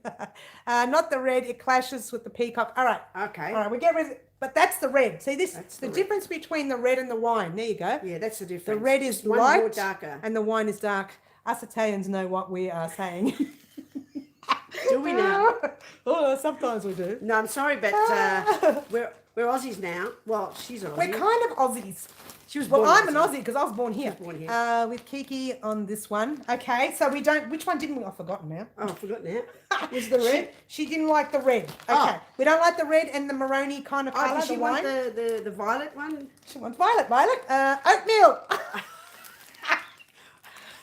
Not the red. It clashes with the peacock. All right. Okay. All right. We get rid of it. But that's the red. See this? That's The the red. difference between the red and the wine. There you go. Yeah, that's the difference. The red is One light more darker. and the wine is dark. Us Italians know what we are saying. Do we now? Oh, sometimes we do. No, I'm sorry, but we're Aussies now. Well, she's an Aussie. We're kind of Aussies. She was Well, born I'm an Aussie because I was born here. She was born here. With Kiki on this one. Okay, so we don't. Which one didn't we? I've forgotten now. Oh, I forgot now. Was the red? She didn't like the red. Okay, Oh. we don't like the red and the maroony kind of Oh, colour. does she the want wine. the violet one? She wants violet. Oatmeal.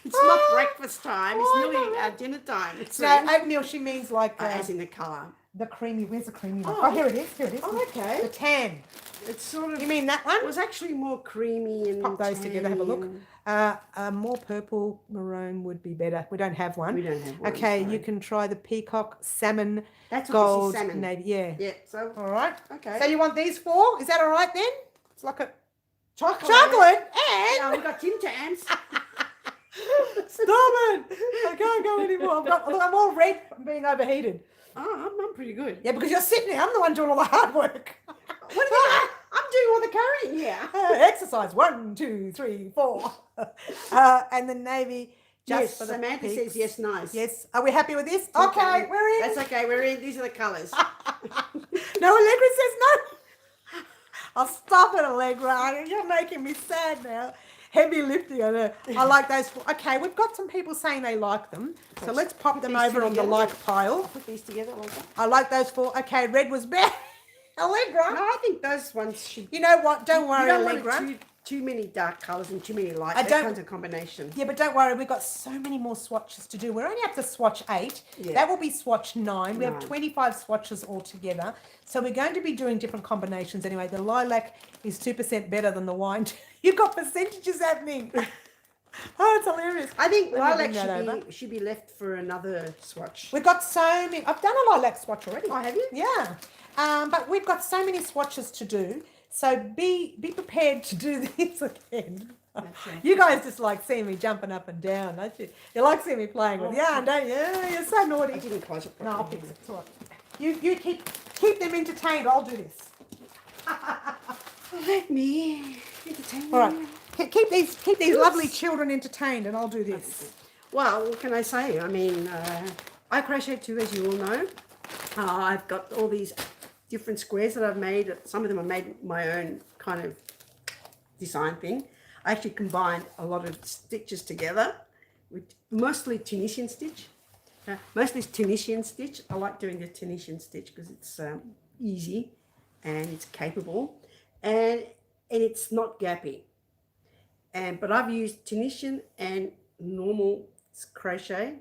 It's not breakfast time. It's nearly dinner time. It's No, oatmeal. She means like as in the colour. the creamy. Where's the creamy one? Oh. Oh, here it is. Here it is. Oh, okay. The tan. It's sort of. You mean that one? It was actually more creamy and. Pop those together. Have a look. tanny. More purple maroon would be better. We don't have one. We don't have one. Okay, sorry. you can try the peacock salmon That's what gold this is, salmon. navy. Yeah. Yeah. So. All right. Okay. So you want these 4? Is that all right then? It's like a chocolate. chocolate Oh, and we got Tim Tams. stop it! I can't go anymore. I'm all red from being overheated. Oh, I'm pretty good. Yeah, because you're sitting there. I'm the one doing all the hard work. What do you mean? I'm doing all the currying here. Exercise 1, 2, 3, 4, and the navy. Just Yes, for the Samantha peaks. says yes, nice. Yes. Are we happy with this? Okay, we're in. That's okay, we're in. These are the colours. No, Allegra says no. I'll stop it, Allegra. You're making me sad now. Heavy lifting, I know. I like those. Okay, we've got some people saying they like them. So let's pop them these over two on the together. like pile. Put these together like that. I like those 4. Okay, red was better. Allegra. No, I think those ones should. You know what? Don't You worry, don't Allegra. want too many dark colours and too many light. I That don't- kind of combination. Yeah, but don't worry. We've got so many more swatches to do. We're only up to swatch 8. Yeah. That will be swatch 9. We have 9. 25 swatches altogether. So we're going to be doing different combinations anyway. The lilac is 2% better than the wine. You've got percentages happening. Oh, it's hilarious. I think Let me bring lilac that should be left for another swatch. We've got so many. I've done a lilac swatch already. Oh, have you? Yeah. But we've got so many swatches to do. So be prepared to do this again. You guys just like seeing me jumping up and down, don't you? You like seeing me playing with yarn, don't you? You're so naughty. I didn't close it No, I'll properly. fix it. It's all right. You keep them entertained. I'll do this. Let me entertain All right. you. Keep these lovely children entertained, and I'll do this. Well, what can I say? I mean, I crochet too, as you all know. I've got all these different squares that I've made. Some of them I made my own kind of design thing. I actually combined a lot of stitches together, with mostly Tunisian stitch. Mostly it's Tunisian stitch. I like doing the Tunisian stitch because it's easy and it's capable, and it's not gappy. But I've used Tunisian and normal crochet,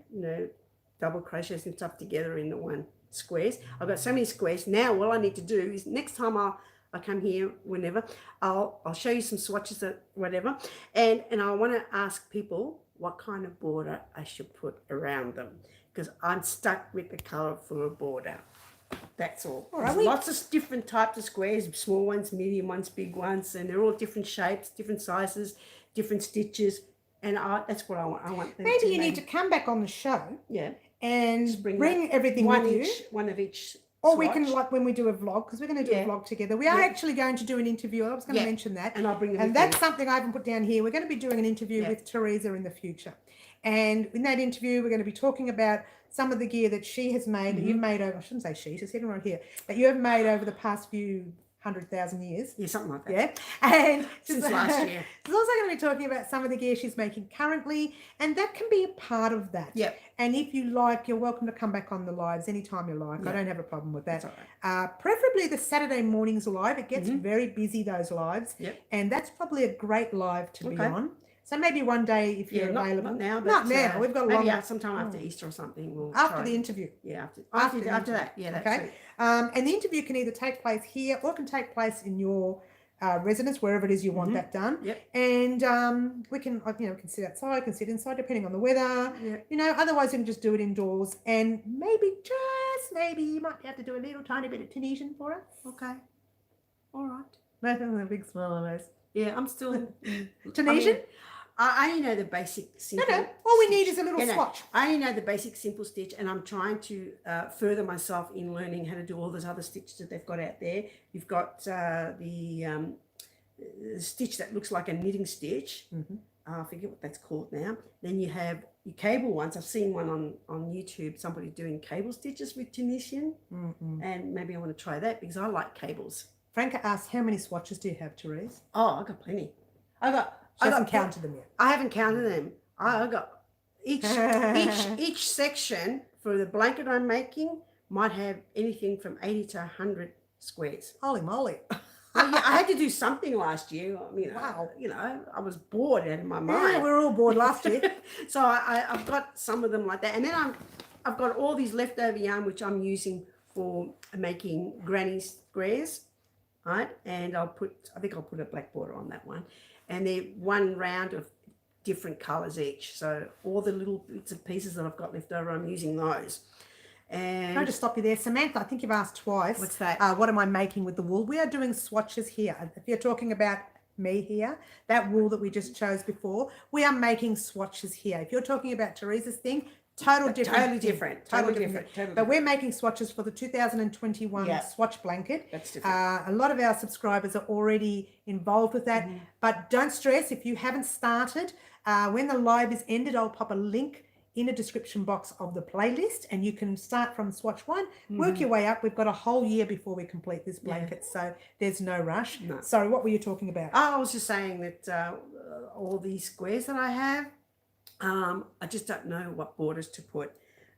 double crochets and stuff together in the one squares. I've got so many squares now. What I need to do is next time I come here, whenever, I'll show you some swatches or whatever, and I want to ask people what kind of border I should put around them, because I'm stuck with the colourful border. That's all. There's lots of different types of squares, small ones, medium ones, big ones, and they're all different shapes, different sizes, different stitches, and that's what I want. I want them Maybe you need to come back on the show, and bring everything with you. One of each. Or we can, like when we do a vlog, because we're going to do a vlog together. We are actually going to do an interview. I was going to mention that. And I'll bring them And that's something I haven't put down here. We're going to be doing an interview with Teresa in the future. And in that interview, we're going to be talking about some of the gear that she has made, that you've made over, I shouldn't say she, she's sitting right here, that you have made over the past few 100,000 years. Yeah, something like that. Yeah. And since last year. She's also going to be talking about some of the gear she's making currently, and that can be a part of that. Yep. And if you like, you're welcome to come back on the lives anytime you like. Yep. I don't have a problem with that. That's all right. Preferably the Saturday mornings live. It gets very busy, those lives. Yep. And that's probably a great live to be on. So maybe one day if you're available. Not now, but not now. We've got a long sometime after Easter or something. We'll after try. the interview. Yeah, after that. Yeah, that's okay. it. And the interview can either take place here or it can take place in your residence, wherever it is you want that done. Yep. And we can, we can sit outside, can sit inside, depending on the weather. Yep. Otherwise you can just do it indoors. And maybe, just maybe, you might have to do a little tiny bit of Tunisian for us. Okay. All right. Nothing a big smile on those. Yeah, I'm still Tunisian? I only know the basic simple. No. All we need is a little swatch. I only know the basic simple stitch, and I'm trying to further myself in learning how to do all those other stitches that they've got out there. You've got the stitch that looks like a knitting stitch. I forget what that's called now. Then you have your cable ones. I've seen one on YouTube, somebody doing cable stitches with Tunisian, and maybe I want to try that because I like cables. Franca asked, how many swatches do you have, Therese? Oh, I got plenty. She hasn't counted them yet. I haven't counted them. I got each section for the blanket I'm making might have anything from 80 to 100 squares. Holy moly. Well, yeah, I had to do something last year. Wow. I was bored out of my mind. Yeah, we were all bored last year. So I've got some of them like that. And then I've got all these leftover yarn which I'm using for making granny squares, right? And I think I'll put a black border on that one. And they're one round of different colours each. So all the little bits and pieces that I've got left over, I'm using those. And Can I just stop you there? Samantha, I think you've asked twice. What's that? What am I making with the wool? We are doing swatches here. If you're talking about me here, that wool that we just chose before, we are making swatches here. If you're talking about Teresa's thing, totally different. But we're making swatches for the 2021 swatch blanket. That's different. A lot of our subscribers are already involved with that. But don't stress if you haven't started. When the live is ended, I'll pop a link in the description box of the playlist, and you can start from swatch 1, work your way up. We've got a whole year before we complete this blanket, so there's no rush. No. Sorry, what were you talking about? I was just saying that all these squares that I have, I just don't know what borders to put.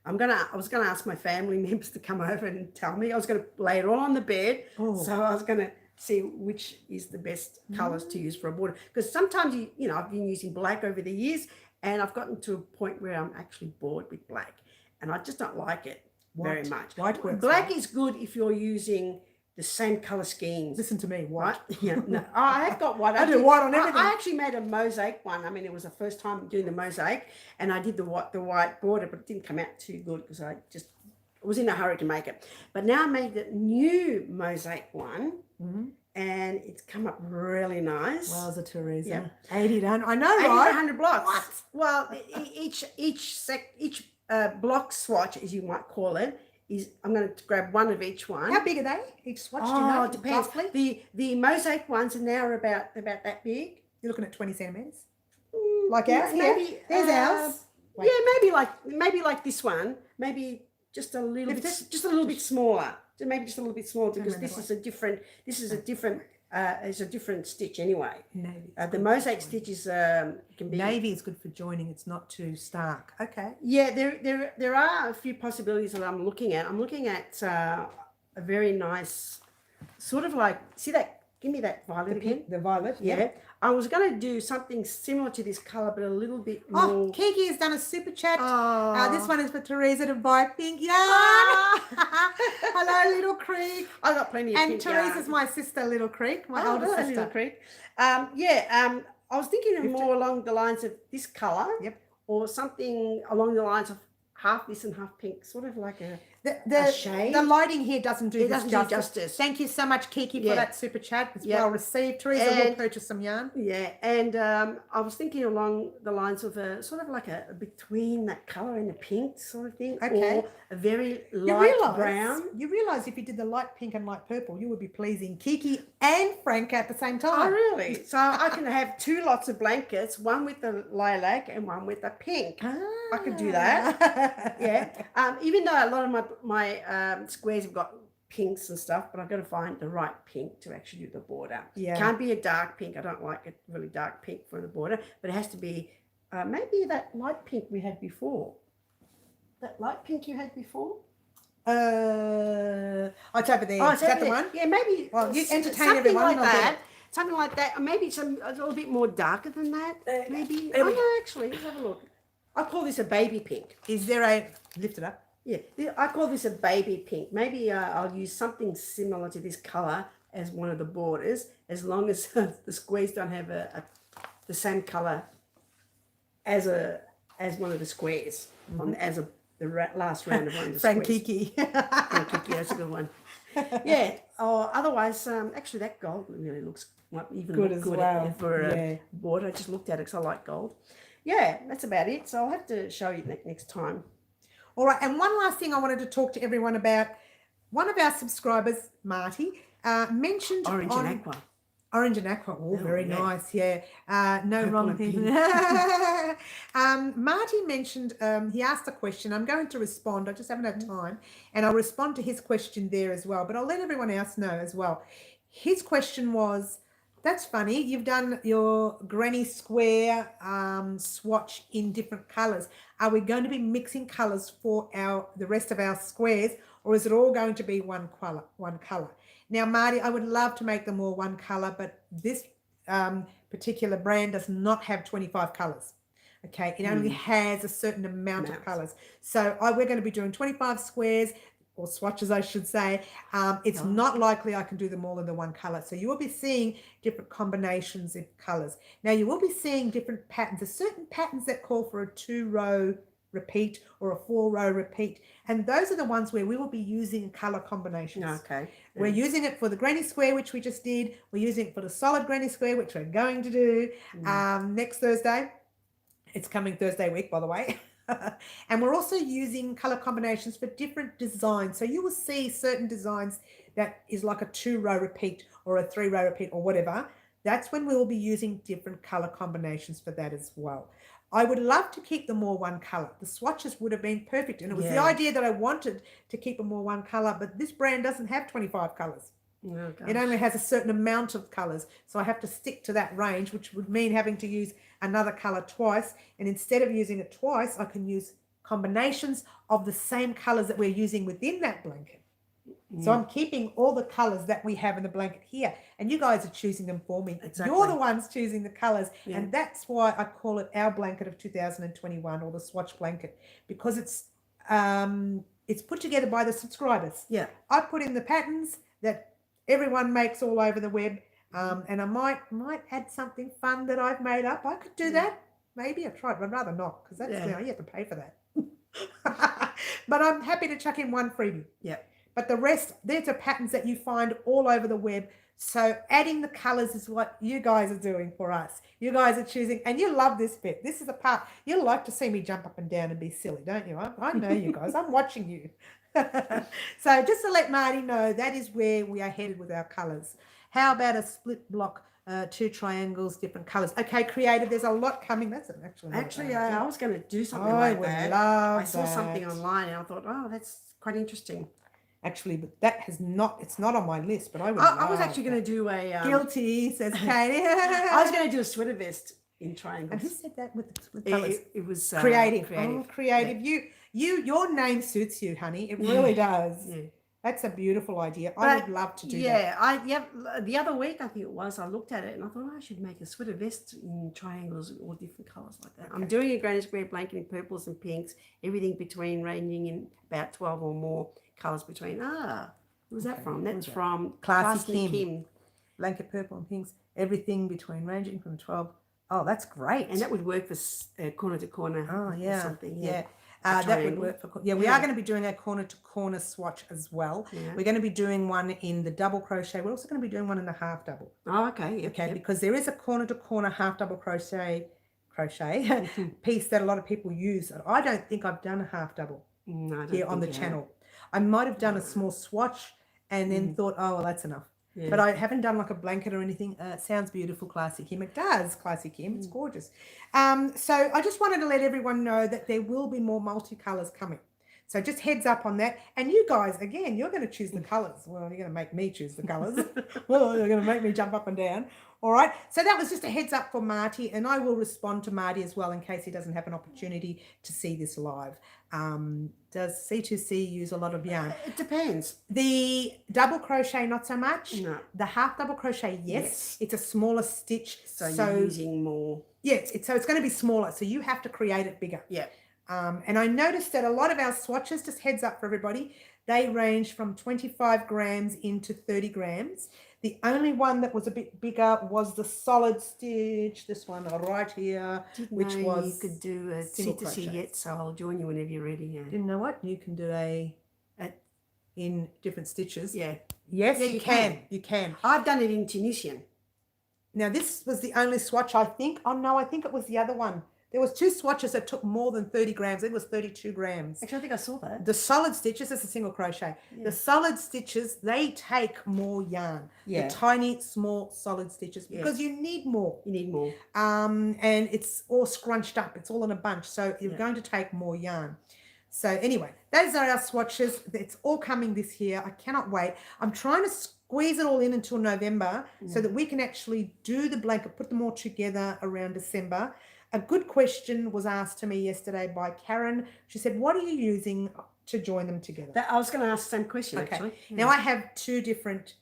I was gonna ask my family members to come over and tell me. I was gonna lay it all on the bed, so I was gonna see which is the best colours to use for a border. Because sometimes I've been using black over the years, and I've gotten to a point where I'm actually bored with black, and I just don't like it very much. White works. Black is good if you're using the same colour schemes. Listen to me, white. Yeah, no, I have got white. I do white on everything. I actually made a mosaic one. I mean, it was the first time doing the mosaic, and I did the white border, but it didn't come out too good because I was in a hurry to make it. But now I made the new mosaic one, and it's come up really nice. Wowza, Teresa. Yeah. 80 done. I know, 80 to right? 100 blocks. What? Well, each block swatch, as you might call it, is I'm going to grab one of each one. How big are they? Each swatch, do you know? it depends. Roughly? The mosaic ones are now about that big. You're looking at 20 centimeters. Like ours? Maybe Here. There's ours. Wait. Yeah, maybe like this one. Maybe just a little bit smaller. Maybe just a little bit smaller because this is a different. It's a different stitch anyway. Navy. The mosaic stitches can be. Navy is good for joining. It's not too stark. Okay. Yeah, there are a few possibilities that I'm looking at. I'm looking at a very nice, sort of like, see that? Give me that violet again. The violet. Yeah. Yep. I was going to do something similar to this color, but a little bit more. Oh, Kiki has done a super chat. Oh. This one is for Teresa to buy pink yarn. Hello, Little Creek. I got plenty of And pink Teresa's yarn. my sister, Little Creek, my older sister. Little Creek. I was thinking of more along the lines of this color. Yep. Or something along the lines of half this and half pink, sort of like a shade. The lighting here doesn't do justice. Thank you so much, Kiki, for that super chat. It's well received. Teresa will purchase some yarn. Yeah, and I was thinking along the lines of a sort of like a between that colour and the pink sort of thing, or a very light brown. You realise if you did the light pink and light purple, you would be pleasing Kiki and Frank at the same time. Oh, really? So I can have two lots of blankets, one with the lilac and one with the pink. I could do that. Yeah. Even though a lot of my squares have got pinks and stuff, but I've got to find the right pink to actually do the border. Yeah. Can't be a dark pink. I don't like a really dark pink for the border, but it has to be maybe that light pink we had before. That light pink you had before? It's over there. Oh, is that the one? Yeah, maybe. Well, you entertain something everyone. Like that. Something like that. Or maybe a little bit more darker than that. Maybe. Oh, no, actually, let's have a look. I call this a baby pink. Is there a... Lift it up. Yeah, I call this a baby pink. Maybe I'll use something similar to this colour as one of the borders, as long as the squares don't have the same colour as one of the squares, the last round of one of the Frank squares. Kiki. Frank Kiki, that's a good one. Yeah, or otherwise, actually that gold really looks even good look as good well. for a border. I just looked at it because I like gold. Yeah, that's about it. So I'll have to show you next time. All right, and one last thing I wanted to talk to everyone about. One of our subscribers, Marty, mentioned Orange and aqua. Orange and aqua, very nice, yeah. No Purple wrong and thing. pink. Marty mentioned, he asked a question. I'm going to respond. I just haven't had time. And I'll respond to his question there as well. But I'll let everyone else know as well. His question was, that's funny, you've done your granny square swatch in different colours. Are we going to be mixing colours for the rest of our squares, or is it all going to be one colour? Now, Marty, I would love to make them all one colour, but this particular brand does not have 25 colours. Okay, it only has a certain amount of colours. So we're going to be doing 25 squares, or swatches, I should say. It's not likely I can do them all in the one colour. So you will be seeing different combinations of colours. Now, you will be seeing different patterns. There's certain patterns that call for a 2-row repeat or a 4-row repeat. And those are the ones where we will be using colour combinations. Okay. We're using it for the granny square, which we just did. We're using it for the solid granny square, which we're going to do next Thursday. It's coming Thursday week, by the way. And we're also using color combinations for different designs. So you will see certain designs that is like a 2-row repeat or a 3-row repeat or whatever. That's when we will be using different color combinations for that as well. I would love to keep them all one color. The swatches would have been perfect. And it was the idea that I wanted to keep them all one color, but this brand doesn't have 25 colors. Oh, it only has a certain amount of colors. So I have to stick to that range, which would mean having to use another color twice. And instead of using it twice, I can use combinations of the same colors that we're using within that blanket. So I'm keeping all the colors that we have in the blanket here, and you guys are choosing them for me. Exactly. You're the ones choosing the colors, and that's why I call it our blanket of 2021, or the swatch blanket, because it's put together by the subscribers. Yeah, I put in the patterns that everyone makes all over the web, and I might add something fun that I've made up. I could do that. Maybe I tried, but I'd rather not, because that's you have to pay for that. But I'm happy to chuck in one freebie. Yeah. But the rest, these are patterns that you find all over the web. So adding the colors is what you guys are doing for us. You guys are choosing, and you love this bit. This is the part you like to see me jump up and down and be silly, don't you? I know you guys. I'm watching you. So just to let Marty know, that is where we are headed with our colors. How about a split block, 2 triangles, different colors? Okay, creative. There's a lot coming. That's Actually, I was going to do something I like would that. love I saw something that. online and I thought, oh, that's quite interesting. Actually, but that has not. It's not on my list. But I would. I was actually going to do a guilty, says Katie. I was going to do a sweater vest in triangles. And who said that with colours? It was creative. creative. Oh, creative. Yeah. Your name suits you, honey. It really does. Yeah. That's a beautiful idea. I would love to do that. The other week I think it was, I looked at it and I thought, oh, I should make a sweater vest in triangles or different colours like that. Okay. I'm doing a granny square blanket in purples and pinks, everything between ranging in about 12 or more colours between. Who's that from? That's from Classy Kim. Blanket purple and pinks, everything between ranging from 12. Oh, that's great. And that would work for corner to corner. Oh, yeah. Or something. Yeah. That would work for. Yeah, we are going to be doing a corner to corner swatch as well. Yeah. We're going to be doing one in the double crochet. We're also going to be doing one in the half double. Oh, okay. Yep, okay, because there is a corner to corner half double crochet piece that a lot of people use. I don't think I've done a half double here on the channel. I might have done a small swatch and then thought, oh, well, that's enough. Yeah. But I haven't done like a blanket or anything. It sounds beautiful, Classy Kim. It does, Classy Kim. It's gorgeous. So I just wanted to let everyone know that there will be more multicolours coming. So just heads up on that. And you guys, again, you're going to choose the colours. Well, you're going to make me choose the colours. Well, you're going to make me jump up and down. All right. So that was just a heads up for Marty. And I will respond to Marty as well in case he doesn't have an opportunity to see this live. Does C2C use a lot of yarn? It depends. The double crochet, not so much. No. The half double crochet, yes. It's a smaller stitch. So you're using more. Yeah, so it's going to be smaller. So you have to create it bigger. Yeah. And I noticed that a lot of our swatches, just heads up for everybody, they range from 25 grams into 30 grams. The only one that was a bit bigger was the solid stitch, this one right here, which was you could do a C2C yet, so I'll join you whenever you're ready. Yeah. Didn't know what? You can do in different stitches. Yeah. Yes, you can. You can. I've done it in Tunisian. Now, this was the only swatch, I think. Oh, no, I think it was the other one. There was 2 swatches that took more than 30 grams. It was 32 grams. Actually, I think I saw that. The solid stitches, it's a single crochet. Yeah. The solid stitches, they take more yarn. Yeah. The tiny, small, solid stitches, because you need more. You need more. And it's all scrunched up. It's all in a bunch. So you're going to take more yarn. So anyway, those are our swatches. It's all coming this year. I cannot wait. I'm trying to squeeze it all in until November so that we can actually do the blanket, put them all together around December. A good question was asked to me yesterday by Karen. She said, what are you using to join them together? I was going to ask the same question, actually. Yeah. Now, I have 2 different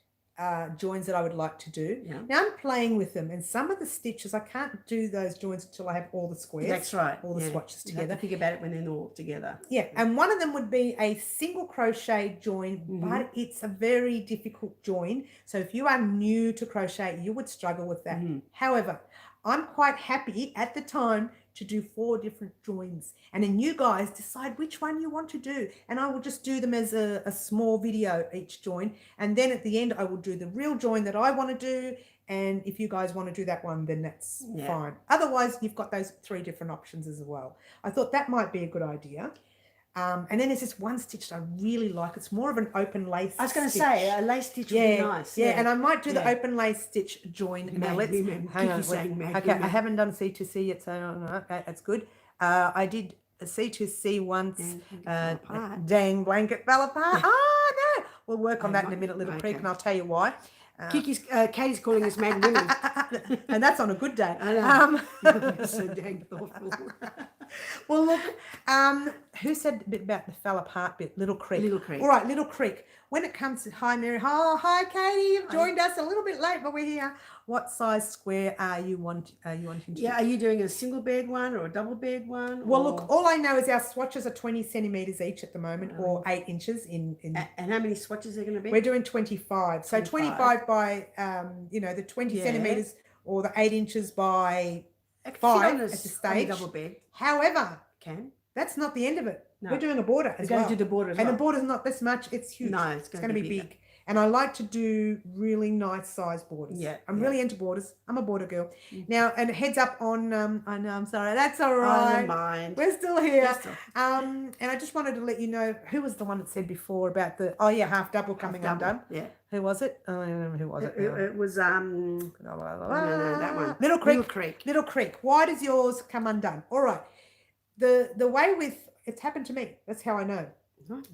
joins that I would like to do. Yeah. Now, I'm playing with them. And some of the stitches, I can't do those joins until I have all the squares. That's right. All the swatches together. You have to think about it when they're all together. Yeah. And one of them would be a single crochet join, but it's a very difficult join. So if you are new to crochet, you would struggle with that. However, I'm quite happy at the time to do 4 different joins, and then you guys decide which one you want to do, and I will just do them as a small video each join, and then at the end I will do the real join that I want to do, and if you guys want to do that one, then that's fine. Otherwise, you've got those 3 different options as well. I thought that might be a good idea. And then there's this one stitch that I really like. It's more of an open lace I was going to say, a lace stitch would be nice. Yeah, and I might do the open lace stitch join. Now let's hang on. Okay, I haven't done C2C yet, so okay, that's good. I did a C2C once. Dang blanket fell apart. Oh, no. We'll work on that in a minute, Little Creek, and I'll tell you why. Katie's calling us mad women. And that's on a good day. I know. So dang thoughtful. Well, look, who said a bit about the fell apart bit? Little Creek. Little Creek. All right, Little Creek. When it comes to, hi, Mary. Oh, hi, Katie. You've joined us a little bit late, but we're here. What size square are you wanting to do? Are you doing a single bed one or a double bed one? Well, look, all I know is our swatches are 20 centimetres each at the moment, or 8 inches in. And how many swatches are going to be? We're doing 25. So 25 by, the 20 centimetres or the 8 inches by 5 at the stage. Double bed. However, that's not the end of it. No. We're doing a border as well. We're going to do the border as well. And the border's not this much. It's huge. No, it's going to be big. And I like to do really nice size borders. Yeah, I'm yeah. really into borders. I'm a border girl. Now, and heads up on, I know, I'm sorry, that's all Oh, right. never mind. We're still here. We're still- And I just wanted to let you know, who was the one that said before about the, half double coming undone? Yeah. Who was it? Oh, I don't remember who was it. It was no, that one. Little Creek. Little Creek. Little Creek. Why does yours come undone? All right. The way with, it's happened to me. That's how I know.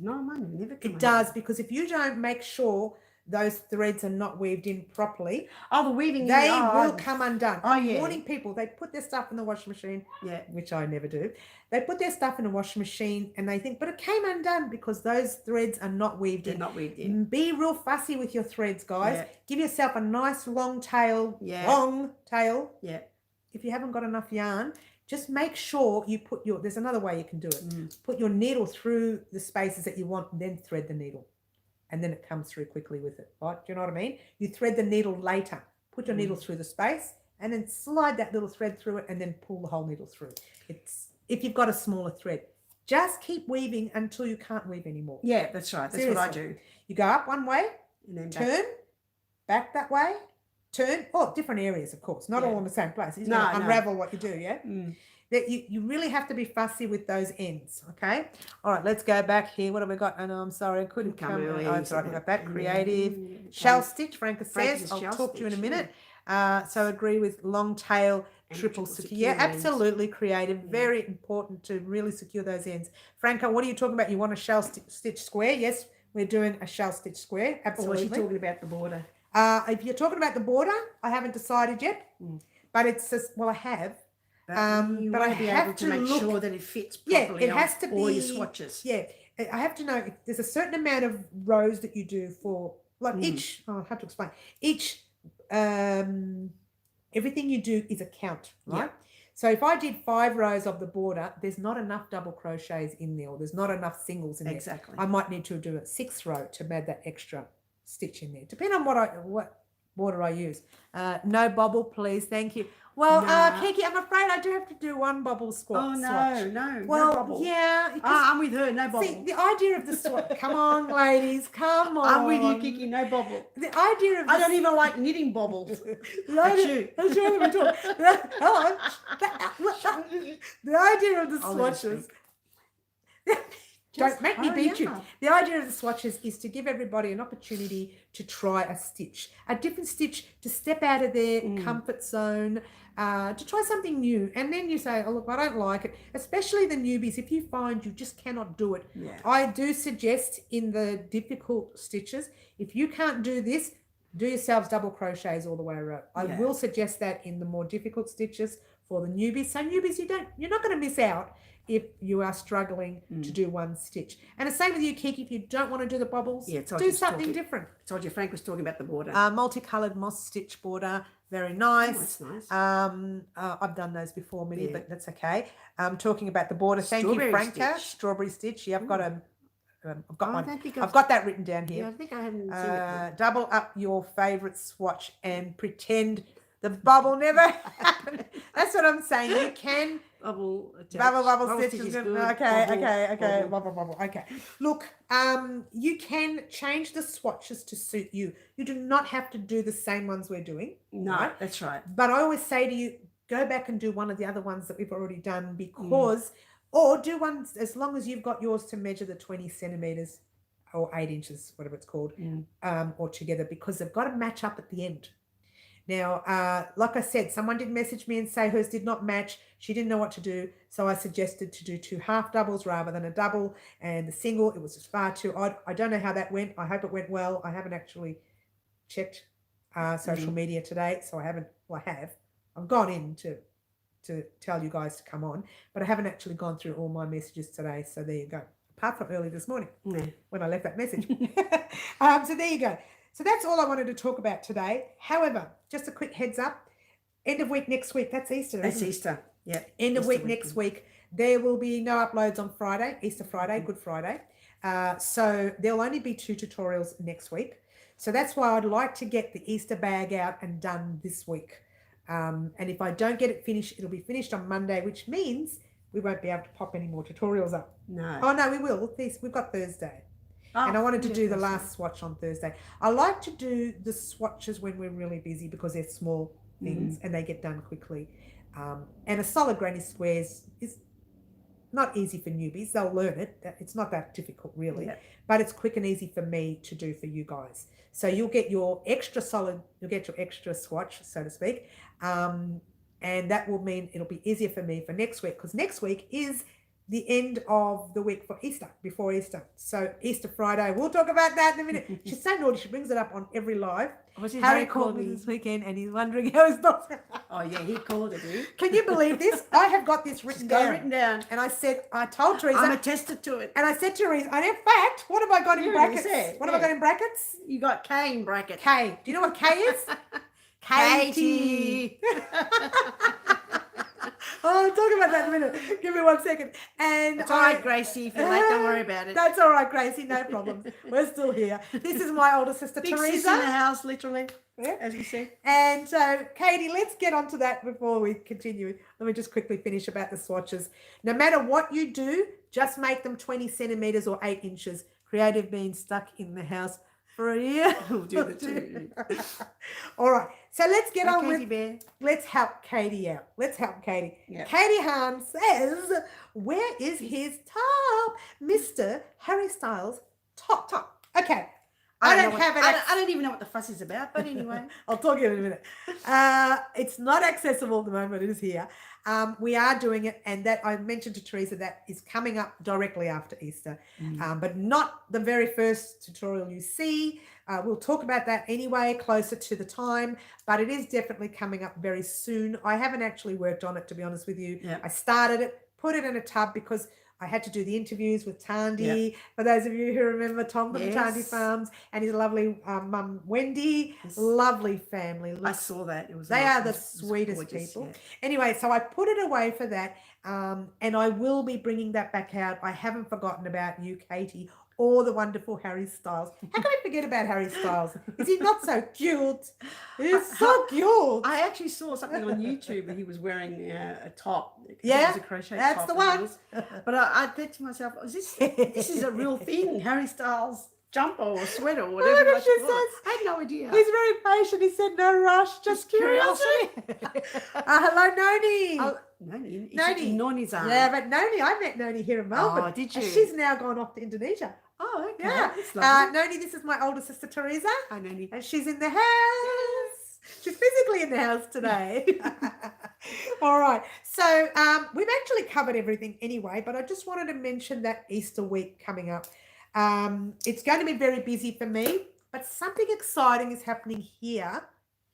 No, mine never come It does, because if you don't make sure those threads are not weaved in properly, Oh, the weaving. they will come undone. Oh, yeah. I'm warning people, they put their stuff in the washing machine, Yeah. which I never do. They put their stuff in the washing machine and they think, but it came undone because those threads are not weaved They're in. not weaved in. Be real fussy with your threads, guys. Yeah. Give yourself a nice long tail. Yeah. Long tail. Yeah. If you haven't got enough yarn, just make sure you put your, there's another way you can do it. Put your needle through the spaces that you want, and then thread the needle. And then it comes through quickly with it, right? Do you know what I mean? You thread the needle later. Put your needle through the space and then slide that little thread through it and then pull the whole needle through. It's, if you've got a smaller thread, just keep weaving until you can't weave anymore. Yeah, that's right. That's what I do. You go up one way, And then turn, back that way, turn. Oh, different areas, of course, not all in the same place. You're going to unravel what you do, yeah? That you really have to be fussy with those ends, okay? All right, let's go back here. What have we got? Oh, no, I'm sorry, I couldn't come early. Oh, it's all right, I got that. Creative. Shell stitch, Franca says. I'll talk to you in a minute. So agree with long tail, triple secure. Yeah, absolutely creative. Very important to really secure those ends. Franca, what are you talking about? You want a shell stitch square? Yes, we're doing a shell stitch square. Absolutely. Or was she talking about the border? If you're talking about the border, I haven't decided yet. But it's just, well, I have. But I be able to make sure that it fits properly. Yeah, it has to be all your swatches. Yeah, I have to know if there's a certain amount of rows that you do for, like each. Oh, I have to explain. Each, everything you do is a count, right? Yeah. So if I did 5 rows of the border, there's not enough double crochets in there, or there's not enough singles in there. Exactly. I might need to do a 6th row to add that extra stitch in there, depending on what border I use. No bobble, please. Thank you. Well, Kiki, I'm afraid I do have to do one bobble swatch. Oh, no bobble. Yeah. I'm with her, no bobble. See, the idea of the swatch, come on, ladies, come on. I'm with you, Kiki, no bobble. The idea of I don't even like knitting bobbles. That's you. That's what we're talking. The idea of the swatches. Don't make me beat you. The idea of the swatches is to give everybody an opportunity to try a stitch, a different stitch, to step out of their comfort zone, to try something new. And then you say, oh, look, I don't like it, especially the newbies. If you find you just cannot do it, I do suggest in the difficult stitches, if you can't do this, do yourselves double crochets all the way around. I will suggest that in the more difficult stitches for the newbies. So newbies, you're not going to miss out if you are struggling to do one stitch. And the same with you, Kiki, if you don't want to do the bobbles, do something different. I told you Frank was talking about the border. Multicoloured moss stitch border, very nice. Oh, that's nice. I've done those before, Minnie, but that's okay. Talking about the border, thank you, Franca. Strawberry stitch. Yeah, I've got a... I've got one. I've got that written down here. Yeah, I think I haven't seen it. Double up your favourite swatch and pretend the bubble never happened. That's what I'm saying. You can bubble stitches. Okay. Bubble. Okay. Look, you can change the swatches to suit you. You do not have to do the same ones we're doing. No, right? That's right. But I always say to you, go back and do one of the other ones that we've already done, because or do ones as long as you've got yours to measure the 20 centimeters or 8 inches, whatever it's called, or together, because they've got to match up at the end. Now, like I said, someone did message me and say hers did not match. She didn't know what to do. So I suggested to do 2 half doubles rather than a double, and the single, it was just far too odd. I don't know how that went. I hope it went well. I haven't actually checked social media today. So I haven't, well, I have. I've gone in to tell you guys to come on, but I haven't actually gone through all my messages today. So there you go. Apart from early this morning when I left that message. So there you go. So that's all I wanted to talk about today. However, just a quick heads up, end of week next week, that's Easter. That's Easter, yeah. End of week next week. There will be no uploads on Friday, Easter Friday, Good Friday. So there'll only be 2 tutorials next week. So that's why I'd like to get the Easter bag out and done this week. And if I don't get it finished, it'll be finished on Monday, which means we won't be able to pop any more tutorials up. No. Oh, no, we will. We've got Thursday. and I wanted to yeah, do the that's last swatch on Thursday. I like to do the swatches when we're really busy because they're small things and they get done quickly. And a solid granny squares is not easy for newbies. They'll learn it. It's not that difficult, really. Yeah. But it's quick and easy for me to do for you guys. So you'll get your extra solid, you'll get your extra swatch, so to speak. And that will mean it'll be easier for me for next week, because next week is the end of the week for Easter, before Easter. So Easter Friday, we'll talk about that in a minute. She's so naughty. She brings it up on every live. Harry called me this weekend and he's wondering how his dog's going. Oh, yeah, he called it, dude. Can you believe this? I have got this written down. Written down. And I told Teresa. I'm attested to it. And I said to Teresa, and in fact, what have I got in You brackets? said, What have I got in brackets? You got K in bracket. K. Do you know what K is? Katie. Oh, I'll talk about that in a minute. Give me 1 second. And It's all right, Gracie. If you're late, don't worry about it. That's all right, Gracie. No problem. We're still here. This is my older sister, Big Teresa. sis in the house, literally, Yeah. as we said. And so, Katie, let's get on to that before we continue. Let me just quickly finish about the swatches. No matter what you do, just make them 20 centimeters or 8 inches. Creative being stuck in the house for a year. We'll do the two. All right. So let's get on Katie with. Bear. Let's help Katie out. Let's help Katie. Yeah. Katie Hahn says, "Where is his top, Mr. Harry Styles top?" Okay. I don't have it. I don't even know what the fuss is about, but anyway. I'll talk to you in a minute. It's not accessible at the moment. It is here. We are doing it, and that I mentioned to Teresa that is coming up directly after Easter, but not the very first tutorial you see. We'll talk about that anyway, closer to the time, but it is definitely coming up very soon. I haven't actually worked on it, to be honest with you. Yeah. I started it, put it in a tub because I had to do the interviews with Tandy. For those of you who remember Tom from Tandy Farms and his lovely mum Wendy, lovely family. I saw that. They are the sweetest people. Yeah. Anyway, so I put it away for that, and I will be bringing that back out. I haven't forgotten about you, Katie, or the wonderful Harry Styles. How can I forget about Harry Styles? Is he not so cute? He's so cute. I actually saw something on YouTube that he was wearing a top. Yeah, it was a crochet that's top the one. But I thought to myself, this is a real thing, Harry Styles jumper or sweater or whatever. Look what she says. I had no idea. He's very patient. He said, "No rush, just curiosity." Hello, Noni. Noni. Noni. Noni's arm. Yeah, but Noni, I met Noni here in Melbourne. Oh, did you? And she's now gone off to Indonesia. Oh, okay. Yeah. That's lovely. Noni, this is my older sister, Teresa. Hi, Noni. And she's in the house. She's physically in the house today. All right. So we've actually covered everything anyway, but I just wanted to mention that Easter week coming up. It's going to be very busy for me, but something exciting is happening here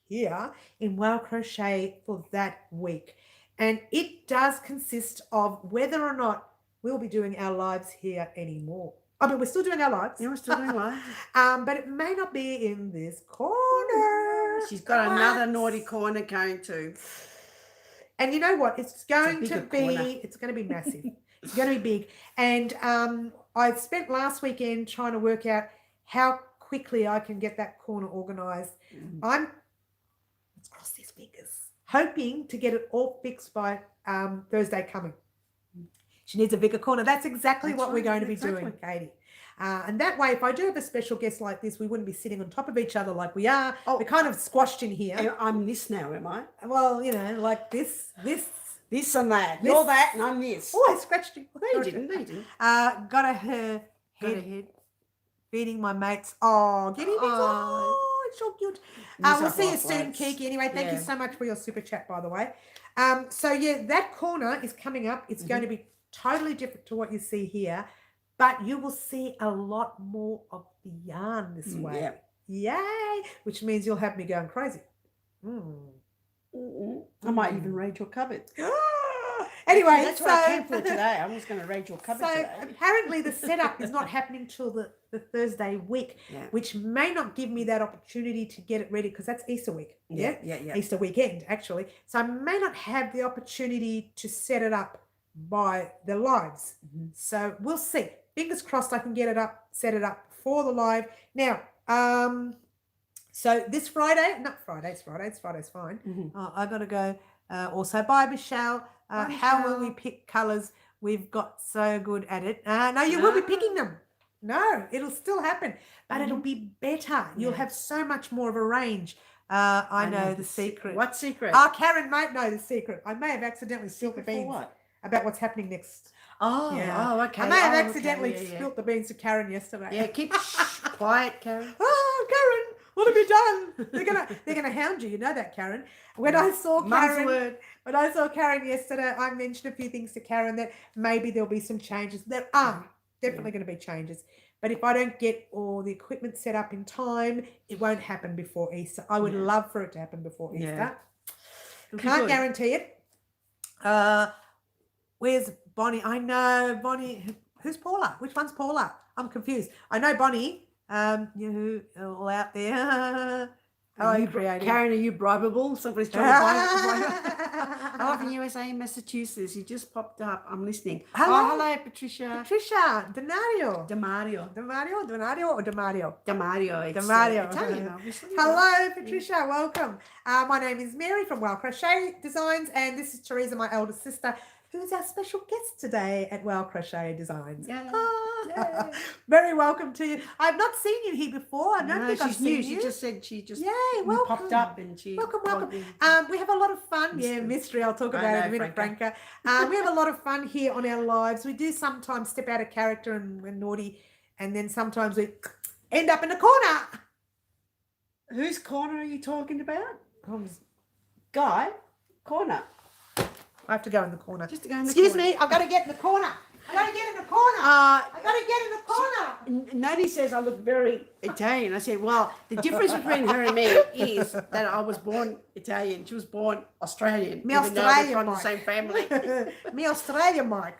in Wow Crochet for that week. And it does consist of whether or not we'll be doing our lives here anymore. I mean, we're still doing our lives. Yeah, we're still doing live. But it may not be in this corner. She's got another naughty corner going to. And you know what? It's going to be corner. massive. It's going to be big. And I spent last weekend trying to work out how quickly I can get that corner organized. Let's cross these fingers, hoping to get it all fixed by Thursday coming. She needs a bigger corner. That's exactly what we're going to be doing, Katie. And that way, if I do have a special guest like this, we wouldn't be sitting on top of each other like we are. We're kind of squashed in here. I'm this now, am I? Well, like this and that. You're that and I'm this. Oh, I scratched you. No, you didn't. Got her head feeding my mates. Oh, guinea pigs. Oh, it's so cute. We'll see you soon, Kiki. Anyway, thank you so much for your super chat, by the way. So yeah, that corner is coming up. It's going to be totally different to what you see here, but you will see a lot more of the yarn this way. Yeah. Yay! Which means you'll have me going crazy. I might even raid your cupboard. Anyway, that's what I came for today. I was going to raid your cupboard today. Apparently the setup is not happening till the Thursday week, which may not give me that opportunity to get it ready because that's Easter week. Yeah. Easter weekend, actually. So I may not have the opportunity to set it up by the lives. So we'll see. Fingers crossed I can get it up, set it up for the live. Now, so this Friday, it's Friday's fine. I got to go. Also, bye, Michelle. How will we pick colours? We've got so good at it. No, you will be picking them. No, it'll still happen, but it'll be better. You'll have so much more of a range. I know the secret. What secret? Karen might know the secret. I may have accidentally spilt the beans about what's happening next. Oh, Yeah. oh, okay. I may have Oh, accidentally okay. Yeah, spilt the beans to Karen yesterday. yeah. Keep quiet, Karen. Oh, Karen, what have you done? They're gonna hound you. You know that, Karen. When I saw Karen yesterday, I mentioned a few things to Karen that maybe there'll be some changes. There are definitely going to be changes. But if I don't get all the equipment set up in time, it won't happen before Easter. I would love for it to happen before Easter. Can't guarantee it. Where's Bonnie? I know Bonnie. Who's Paula? Which one's Paula? I'm confused. I know Bonnie. You all out there. Are you creative? Karen, are you bribable? Somebody's trying to buy. I live in USA, Massachusetts. You just popped up. I'm listening. Hello, hello, Patricia. Patricia, Denario. Demario. Or Demario? Demario. It's Demario. Italian, obviously. Hello, Patricia. Welcome. My name is Mary from Wow Crochet Designs, and this is Teresa, my eldest sister, who is our special guest today at Wow Crochet Designs. Yeah. Very welcome to you. I've not seen you here before. I don't think I've she's new. seen you. She just said she just welcome. popped up and she Welcome. We have a lot of fun. Mystery. I'll talk about it in a minute, Franca. We have a lot of fun here on our lives. We do sometimes step out of character and we're naughty, and then sometimes we end up in the corner. Whose corner are you talking about? Guy? Corner. I have to go in the corner. Just to go in the Excuse corner. me, I've got to get in the corner. I got to get in the corner. I got to get in the corner. Noni says I look very Italian. I said, well, the difference between her and me is that I was born Italian. She was born Australian. Me even though we're Australian, from the Mike. same family. Me Australian, Mike.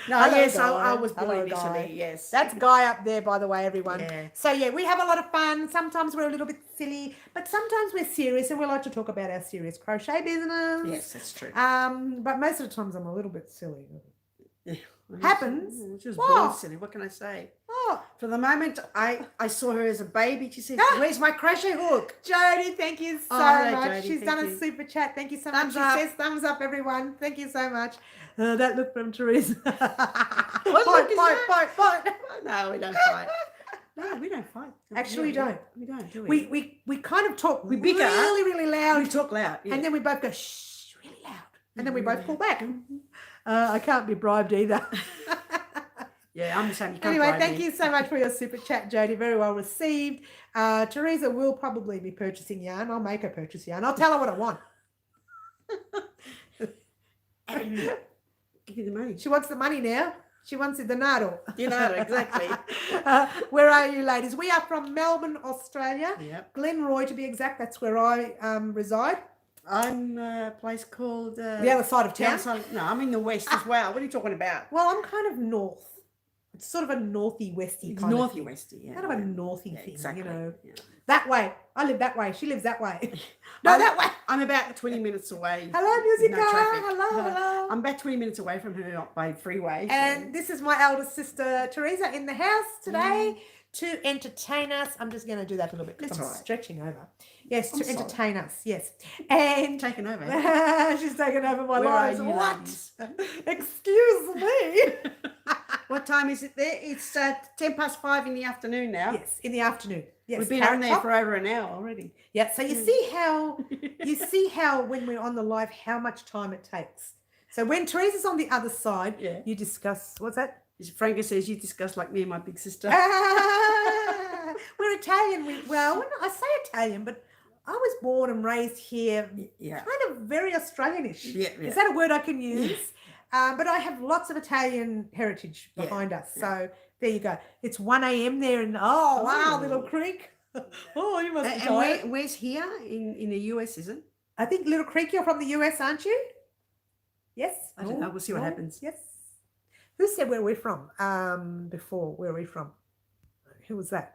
No, Hello, yes, Guy. I was born Hello, in Italy, Guy. yes. That's Guy up there, by the way, everyone. Yeah. So, yeah, we have a lot of fun. Sometimes we're a little bit silly, but sometimes we're serious, and we like to talk about our serious crochet business. Yes, that's true. But most of the times I'm a little bit silly. Happens. She was What? born silly. What can I say? Oh, For the moment, I saw her as a baby. She said, where's my crochet hook? Jody, thank you so hello, much. Jody, She's thank done you. a super chat. Thank you so Thumbs much. up. She says thumbs up, everyone. Thank you so much. That look from Teresa. What look is Fight. No, we don't fight. No, we don't fight. Actually, we don't. We don't, do we? We kind of talk We bicker. really, really loud. We talk loud. Yeah. And then we both go, shh, really loud. And then we both pull back. I can't be bribed either. Yeah, I'm the same. You can't Anyway, bribe thank me. you so much for your super chat, Jody. Very well received. Teresa will probably be purchasing yarn. I'll make her purchase yarn. I'll tell her what I want. Give me the money. She wants the money now. She wants the denaro. You know, exactly. Where are you, ladies? We are from Melbourne, Australia. Yep. Glenroy, to be exact. That's where I reside. I'm a place called... The other side of the town. other side- no, I'm in the west as well. What are you talking about? Well, I'm kind of north. It's sort of a northy westy It's kind of northy thing. westy, yeah. Kind of a northy Yeah, thing, exactly. you know. Yeah. That way. I live that way. She lives that way. No, that way. I'm about 20 minutes away. Hello, with Musica. no traffic. Hello. I'm about 20 minutes away from her by freeway. And this is my eldest sister, Teresa, in the house today to entertain us. I'm just going to do that a little bit because That's I'm all right. stretching over. Yes, I'm to sorry. entertain us. Yes. And Taken over. she's taken over my Where are life. you, What? ladies? Excuse me. What time is it there? It's 5:10 in the afternoon now. Yes, in the afternoon. Yes. We've been Carrot on there Top. for over an hour already. Yeah, so you see how when we're on the live, how much time it takes. So when Teresa's on the other side, Yeah. you discuss, what's that? Franca says you discuss like me and my big sister. We're Italian. I say Italian, but I was born and raised here, Yeah. kind of very Australianish. Yeah, yeah. Is that a word I can use? But I have lots of Italian heritage behind us. So there you go. It's 1 a.m. there in, wow, Little Creek. Oh, you must be tired. And where's here? In the US, is it? I think Little Creek, you're from the US, aren't you? Yes. I don't know. We'll see what happens. Yes. Who said where we're from before? Where are we from? Who was that?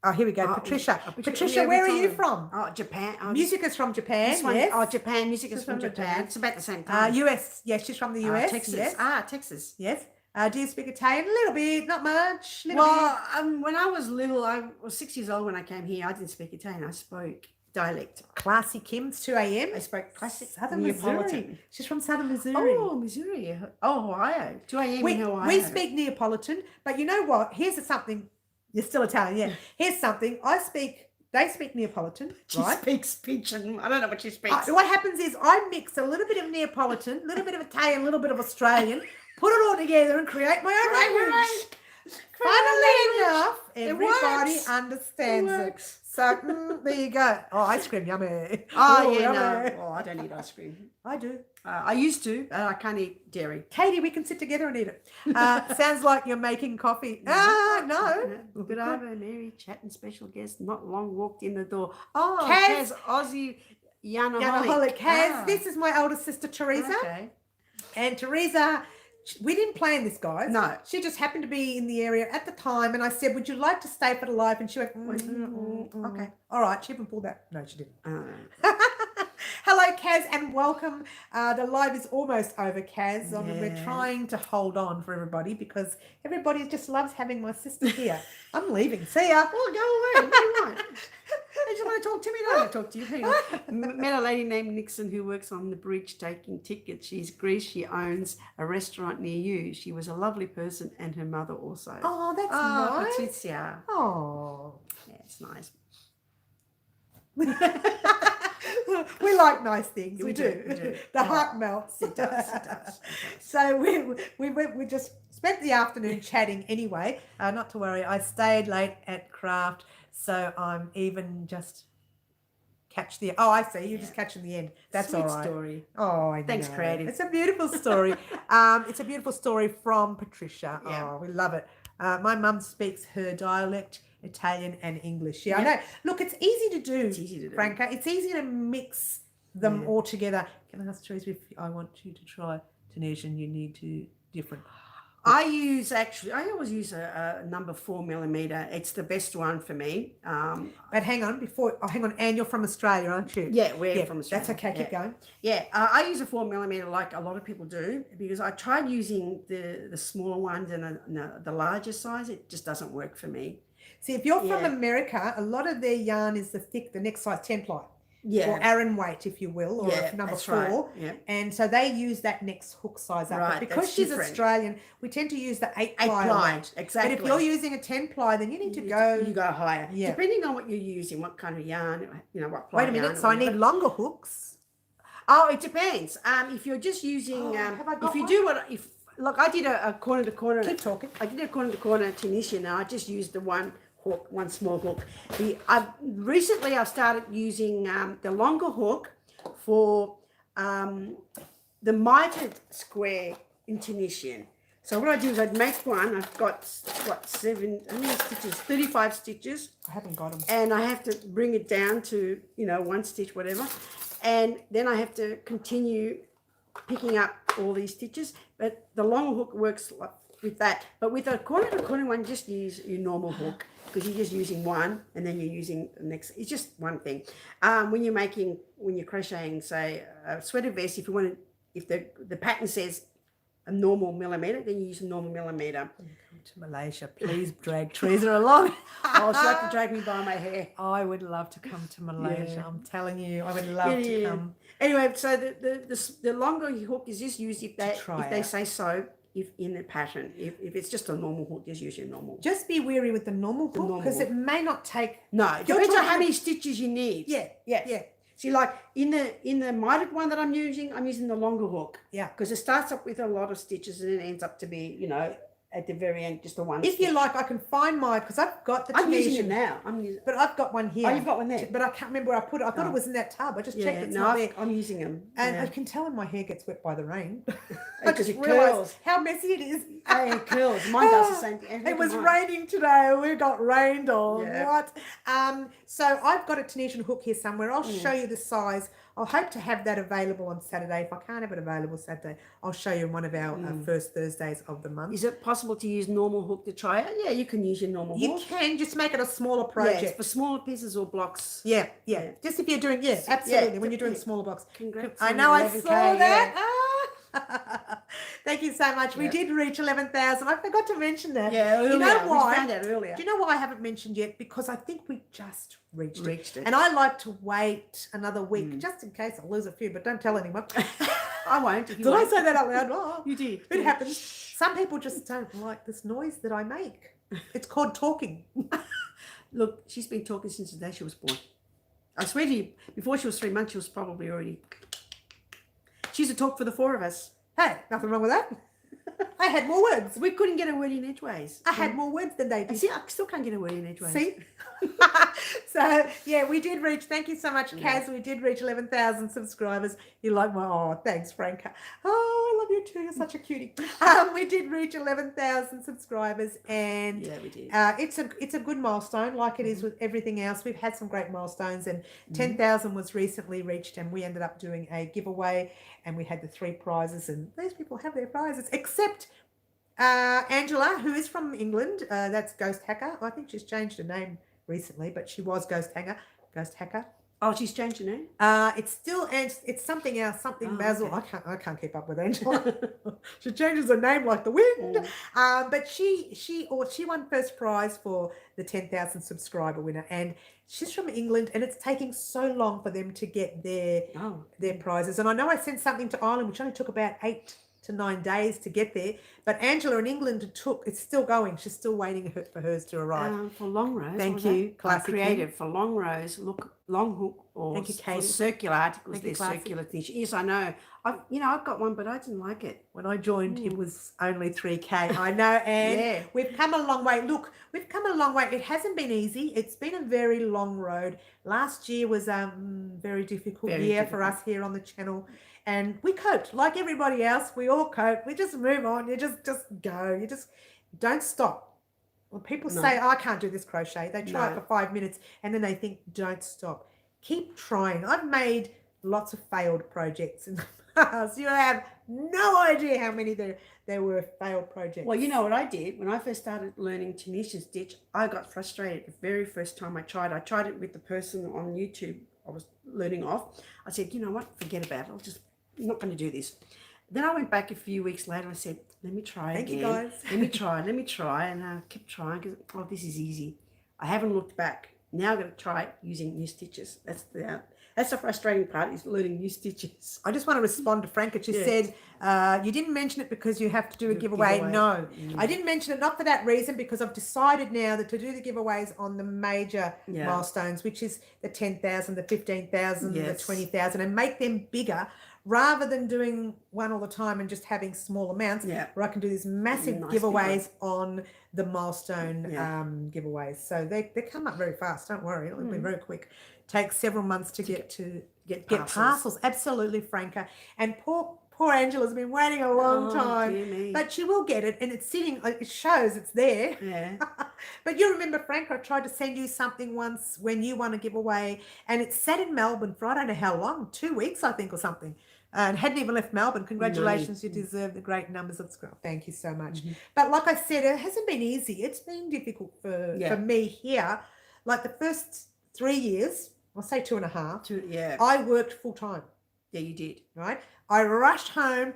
Oh, here we go. Patricia. Patricia, yeah, where are we're you talking- from? Oh, Japan. Oh, Music is from Japan. this one, Yes. Oh, Japan. Music is She's from from Japan. Japan. It's about the same time. US. Yes, she's from the US. Texas. Yes. Texas. Yes. Do you speak Italian? A little bit, not much. Little Well, when I was little, I was 6 years old when I came here. I didn't speak Italian. I spoke dialect. Classy Kim's 2 a.m. I spoke classic Southern Neapolitan. Missouri. She's from Southern Missouri. Oh, Missouri. Oh, Ohio. 2 a.m. in Ohio. We speak Neapolitan, but you know what? Here's something. You're still Italian, yeah. Here's something. They speak Neapolitan, She right? speaks pidgin. I don't know what she speaks. What happens is I mix a little bit of Neapolitan, a little bit of Italian, a little bit of Australian, put it all together and create my own language. Funnily enough, everybody understands it. So there you go. Oh, ice cream, yummy. Oh, yeah, yummy. no. Oh, I don't eat ice cream. I do. I used to. I can't eat dairy. Katie, we can sit together and eat it. Sounds like you're making coffee. No. Good over, Mary, chatting special guest, not long walked in the door. Oh, Kaz. Kaz, Aussie, Yanaholic. Kaz, this is my older sister, Teresa. Okay. And Teresa, we didn't plan this, guys. No. She just happened to be in the area at the time, and I said, would you like to stay for the live? And she went, okay. All right. She even pulled that. No, she didn't. Hello, Kaz, and welcome. The live is almost over, Kaz. We're trying to hold on for everybody because everybody just loves having my sister here. I'm leaving. See ya. Well, go away. What do you want? They just want to talk to me. I don't want to talk to you. Hang on. Met a lady named Nixon who works on the bridge taking tickets. She's Greece. She owns a restaurant near you. She was a lovely person and her mother also. Oh, that's nice. Patricia. Oh. Yeah, it's nice. We like nice things. We do. We do. The heart melts. It does. It does. So we just spent the afternoon chatting anyway. Not to worry. I stayed late at craft, so I'm even just catch the. Oh, I see. You're just catching the end. That's Sweet all right. Story. Oh, I Thanks, know. creative. It's a beautiful story. It's a beautiful story from Patricia. Yeah. Oh, we love it. My mum speaks her dialect, Italian and English. Yeah, I know. Look, it's easy to do. It's easy to do. Franca. It's easy to mix them all together. Can I ask Teresa if I want you to try Tunisian? You need to different. I always use a number 4mm. It's the best one for me. But hang on, and you're from Australia, aren't you? Yeah, we're from Australia. That's okay. Keep going. Yeah, I use a 4mm like a lot of people do because I tried using the smaller ones and the larger size. It just doesn't work for me. See, if you're from America, a lot of their yarn is the next size 10 ply. Yeah. Or Aran weight, if you will, or number 4. Right. Yeah. And so they use that next hook size up. Right, But because that's she's different. Australian, we tend to use the 8 ply. 8 ply, weight. exactly. But if you're using a 10 ply, then you need to go. You go higher. Yeah. Depending on what you're using, what kind of yarn, what ply. Wait a minute. yarn So I need longer hooks. Oh, it depends. If you're just using, have I got if you one? do look, I did a corner to corner. Keep talking. I did a corner to corner Tunisian. Now I just used the one hook, one small hook. Recently I've started using the longer hook for the mitered square in Tunisian. So what I do is I'd make one. I've got how many stitches? 35 stitches. I haven't got them. And I have to bring it down to 1 stitch, whatever. And then I have to continue picking up all these stitches. But the long hook works with that. But with a corner to corner one, just use your normal hook because you're just using one and then you're using the next. It's just one thing. When you're crocheting, say, a sweater vest, if the pattern says a normal millimeter, then you use a normal millimeter. Come to Malaysia, please drag Teresa along. Oh, she'll have to drag me by my hair. I would love to come to Malaysia. I'm telling you, I would love to come. Anyway, so the longer hook is just used if they say so. If in a pattern, if it's just a normal hook, just use your normal. Just be wary with the normal hook because it may not take. No, it depends on how many stitches you need. Yeah. See, like in the mitered one that I'm using the longer hook. Yeah. Because it starts up with a lot of stitches and it ends up to be, at the very end, just the one. If you like, I can find mine because I've got the Tunisian. I'm using it now. But I've got one here. Oh, you've got one there. But I can't remember where I put it. I thought it was in that tub. I just checked it's not there. I'm using them. And I can tell when my hair gets wet by the rain. I just realised how messy it is. Hey, it curls. Mine does the same thing. It was raining today. We got rained on. Yeah. What? So I've got a Tunisian hook here somewhere. I'll show you the size. I'll hope to have that available on Saturday. If I can't have it available Saturday, I'll show you on one of our first Thursdays of the month. Is it possible to use normal hook to try it? Yeah, you can use your normal hook. You can just make it a smaller project. Yes, for smaller pieces or blocks. Yeah. Just if you're doing, absolutely. When you're doing smaller blocks. Congrats. I know, I saw that. Thank you so much. We Yep. did reach 11,000. I forgot to mention that. Yeah, earlier. You know We why? found out earlier. Do you know why I haven't mentioned yet? Because I think we just reached it. it. And I like to wait another week Mm. just in case I lose a few, but don't tell anyone. I won't. If you Did I won't. say that out loud? Oh, You did. it Yeah. happens. Some people just don't like this noise that I make. It's called talking. Look, she's been talking since the day she was born. I swear to you, before she was 3 months, she was probably already. She used to talk for the four of us. Hey, nothing wrong with that. I had more words. We couldn't get a word in edgeways. I had more words than they I did. see. I still can't get a word in edgeways. See? So, yeah, we did reach, thank you so much, Kaz. Yeah. We did reach 11,000 subscribers. You like my, oh, thanks, Franca. Oh, I love you too. You're such a cutie. We did reach 11,000 subscribers, and Yeah, we did. it's a good milestone, like it is with everything else. We've had some great milestones, and 10,000 was recently reached, and we ended up doing a giveaway, and we had the 3 prizes, and these people have their prizes, except Angela, who is from England. That's Ghost Hacker. I think she's changed her name recently, but she was Ghost Hacker. Oh, she's changed her name. It's still, it's something else, something Oh, Basil. okay. I can't keep up with Angela. She changes her name like the wind. But she won first prize for the 10,000 subscriber winner, and she's from England, and it's taking so long for them to get their prizes. And I know I sent something to Ireland, which only took about 8 to 9 days to get there, but Angela in England it's still going. She's still waiting for hers to arrive. For long rows. Thank you, Classic Creative for long rows. Look, long hook or Thank you, for Katie. circular articles. Thank you, There's Classic. circular things. Yes, I know. I've got one, but I didn't like it. When I joined, it was only 3K. I know, and Yeah. we've come a long way. Look, we've come a long way. It hasn't been easy. It's been a very long road. Last year was a very difficult year for us here on the channel. And we coped like everybody else. We all cope. We just move on. You just go. You just don't stop. When people say, I can't do this crochet, they try it for 5 minutes and then they think, don't stop. Keep trying. I've made lots of failed projects in the past. You have no idea how many there were failed projects. Well, you know what I did when I first started learning Tunisian stitch. I got frustrated the very first time I tried. I tried it with the person on YouTube I was learning off. I said, you know what? Forget about it. I'm not going to do this. Then I went back a few weeks later. I said, let me try again. Thank you, guys. Let me try. And I kept trying because, this is easy. I haven't looked back. Now I'm going to try it using new stitches. That's the frustrating part, is learning new stitches. I just want to respond to Franca. She said, you didn't mention it because you have to do a giveaway. No, I didn't mention it, not for that reason, because I've decided now that to do the giveaways on the major milestones, which is the 10,000, the 15,000, the 20,000, and make them bigger, rather than doing one all the time and just having small amounts, where I can do these massive giveaways on the milestone giveaways. So they come up very fast. Don't worry, it'll be very quick. Takes several months to get parcels. Absolutely, Franca. And poor Angela's been waiting a long time, but she will get it, and it's sitting. It shows it's there. Yeah. But you remember, Franca, I tried to send you something once when you won a giveaway, and it sat in Melbourne for I don't know how long, 2 weeks I think or something. And hadn't even left Melbourne. Congratulations, you deserve the great numbers of scrap. Thank you so much. But like I said, it hasn't been easy. It's been difficult for me here. Like the first 3 years, I'll say 2.5. I worked full time. Yeah, you did. Right? I rushed home,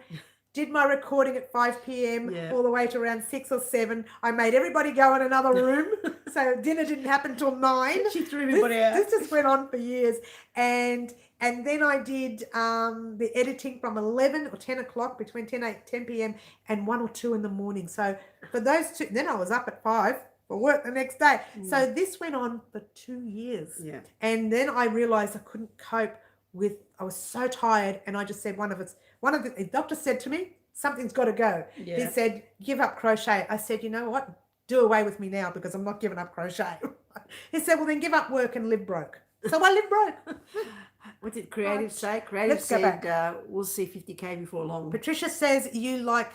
did my recording at 5 p.m. all the way to around 6 or 7. I made everybody go in another room. So dinner didn't happen till 9. She threw everybody out. This just went on for years. And then I did the editing from 11 or 10 o'clock, between 10 p.m. and 1 or 2 in the morning. So for those 2, then I was up at 5 for work the next day. So this went on for 2 years. Yeah. And then I realized I couldn't cope with, I was so tired. And I just said, the doctor said to me, something's got to go. He said, give up crochet. I said, you know what? Do away with me now, because I'm not giving up crochet. He said, well, then give up work and live broke. So I live broke. What did Creative say? Creative said, we'll see 50K before long. Patricia says, you like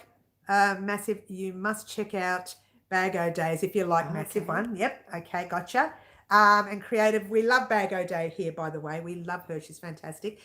massive, you must check out Bag O Days if you like massive one. Yep. Okay, gotcha. and creative. We love Bago Day here, by the way. We love her. She's fantastic.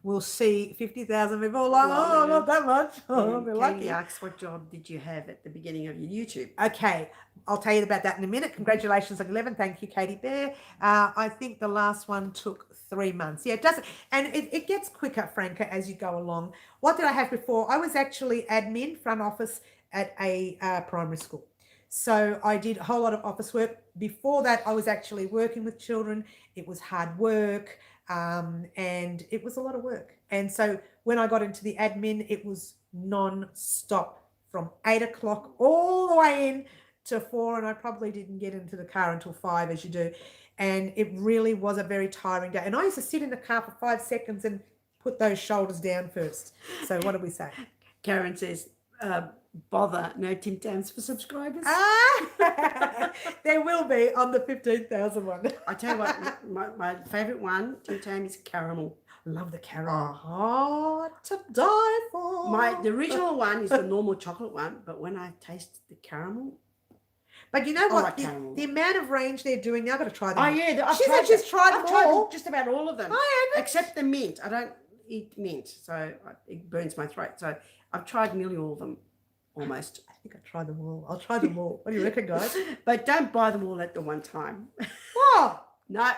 We'll see 50,000 people like, oh, not that much. Oh, we're Katie lucky. asks, what job did you have at the beginning of your YouTube? Okay, I'll tell you about that in a minute. Congratulations on 11. Thank you, Katie Bear. I think the last one took 3 months. Yeah, it doesn't, and it gets quicker, Franca, as you go along. What did I have before? I was actually admin, front office at a primary school. So I did a whole lot of office work. Before that, I was actually working with children. It was hard work, and it was a lot of work. And so when I got into the admin, it was non-stop from 8 o'clock all the way in to 4, and I probably didn't get into the car until 5, as you do. And it really was a very tiring day. And I used to sit in the car for 5 seconds and put those shoulders down first. So what did we say? Karen says, bother, no Tim Tams for subscribers. There will be on the 15,000 one. I tell you what, my favourite one, Tim Tam, is caramel. Love the caramel. Oh, to die for. The original one is the normal chocolate one, but when I taste the caramel. But you know what? like caramel. The amount of range they're doing now, I've got to try them. Oh, yeah. I've tried just about all of them. I haven't. Except the mint. I don't eat mint, so it burns my throat. So I've tried nearly all of them, almost. I think I tried them all. I'll try them all. What do you reckon, guys? But don't buy them all at the one time. What? No.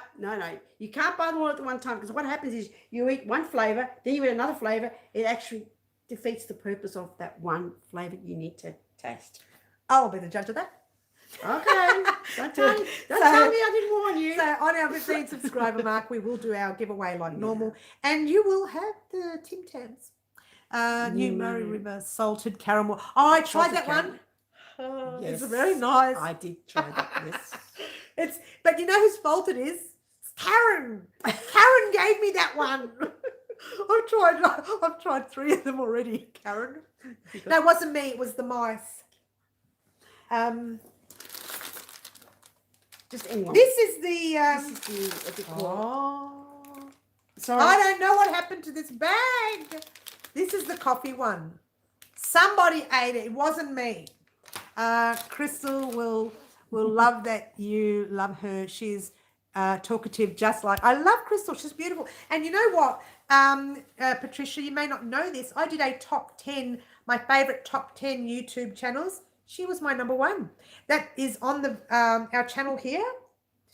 You can't buy them all at the one time, because what happens is you eat one flavour, then you eat another flavour. It actually defeats the purpose of that one flavour you need to taste. I'll be the judge of that. Okay. Don't tell me I didn't warn you. So on our 15 subscriber mark, we will do our giveaway like normal, and you will have the Tim Tams. New Murray River salted caramel. Oh, I tried that one. Oh, Yes. It's very nice. I did try that, yes. But you know whose fault it is? It's Karen. Karen gave me that one. I've tried 3 of them already, Karen. No, it wasn't me. It was the mice. Just anyone. This is the. What's it called? Sorry. I don't know what happened to this bag. This is the coffee one. Somebody ate it. It wasn't me. Crystal will love that you love her. She's talkative, just like I love Crystal. She's beautiful. And you know what, Patricia, you may not know this. I did a top 10, my favorite top 10 YouTube channels. She was my number 1. That is on the our channel here.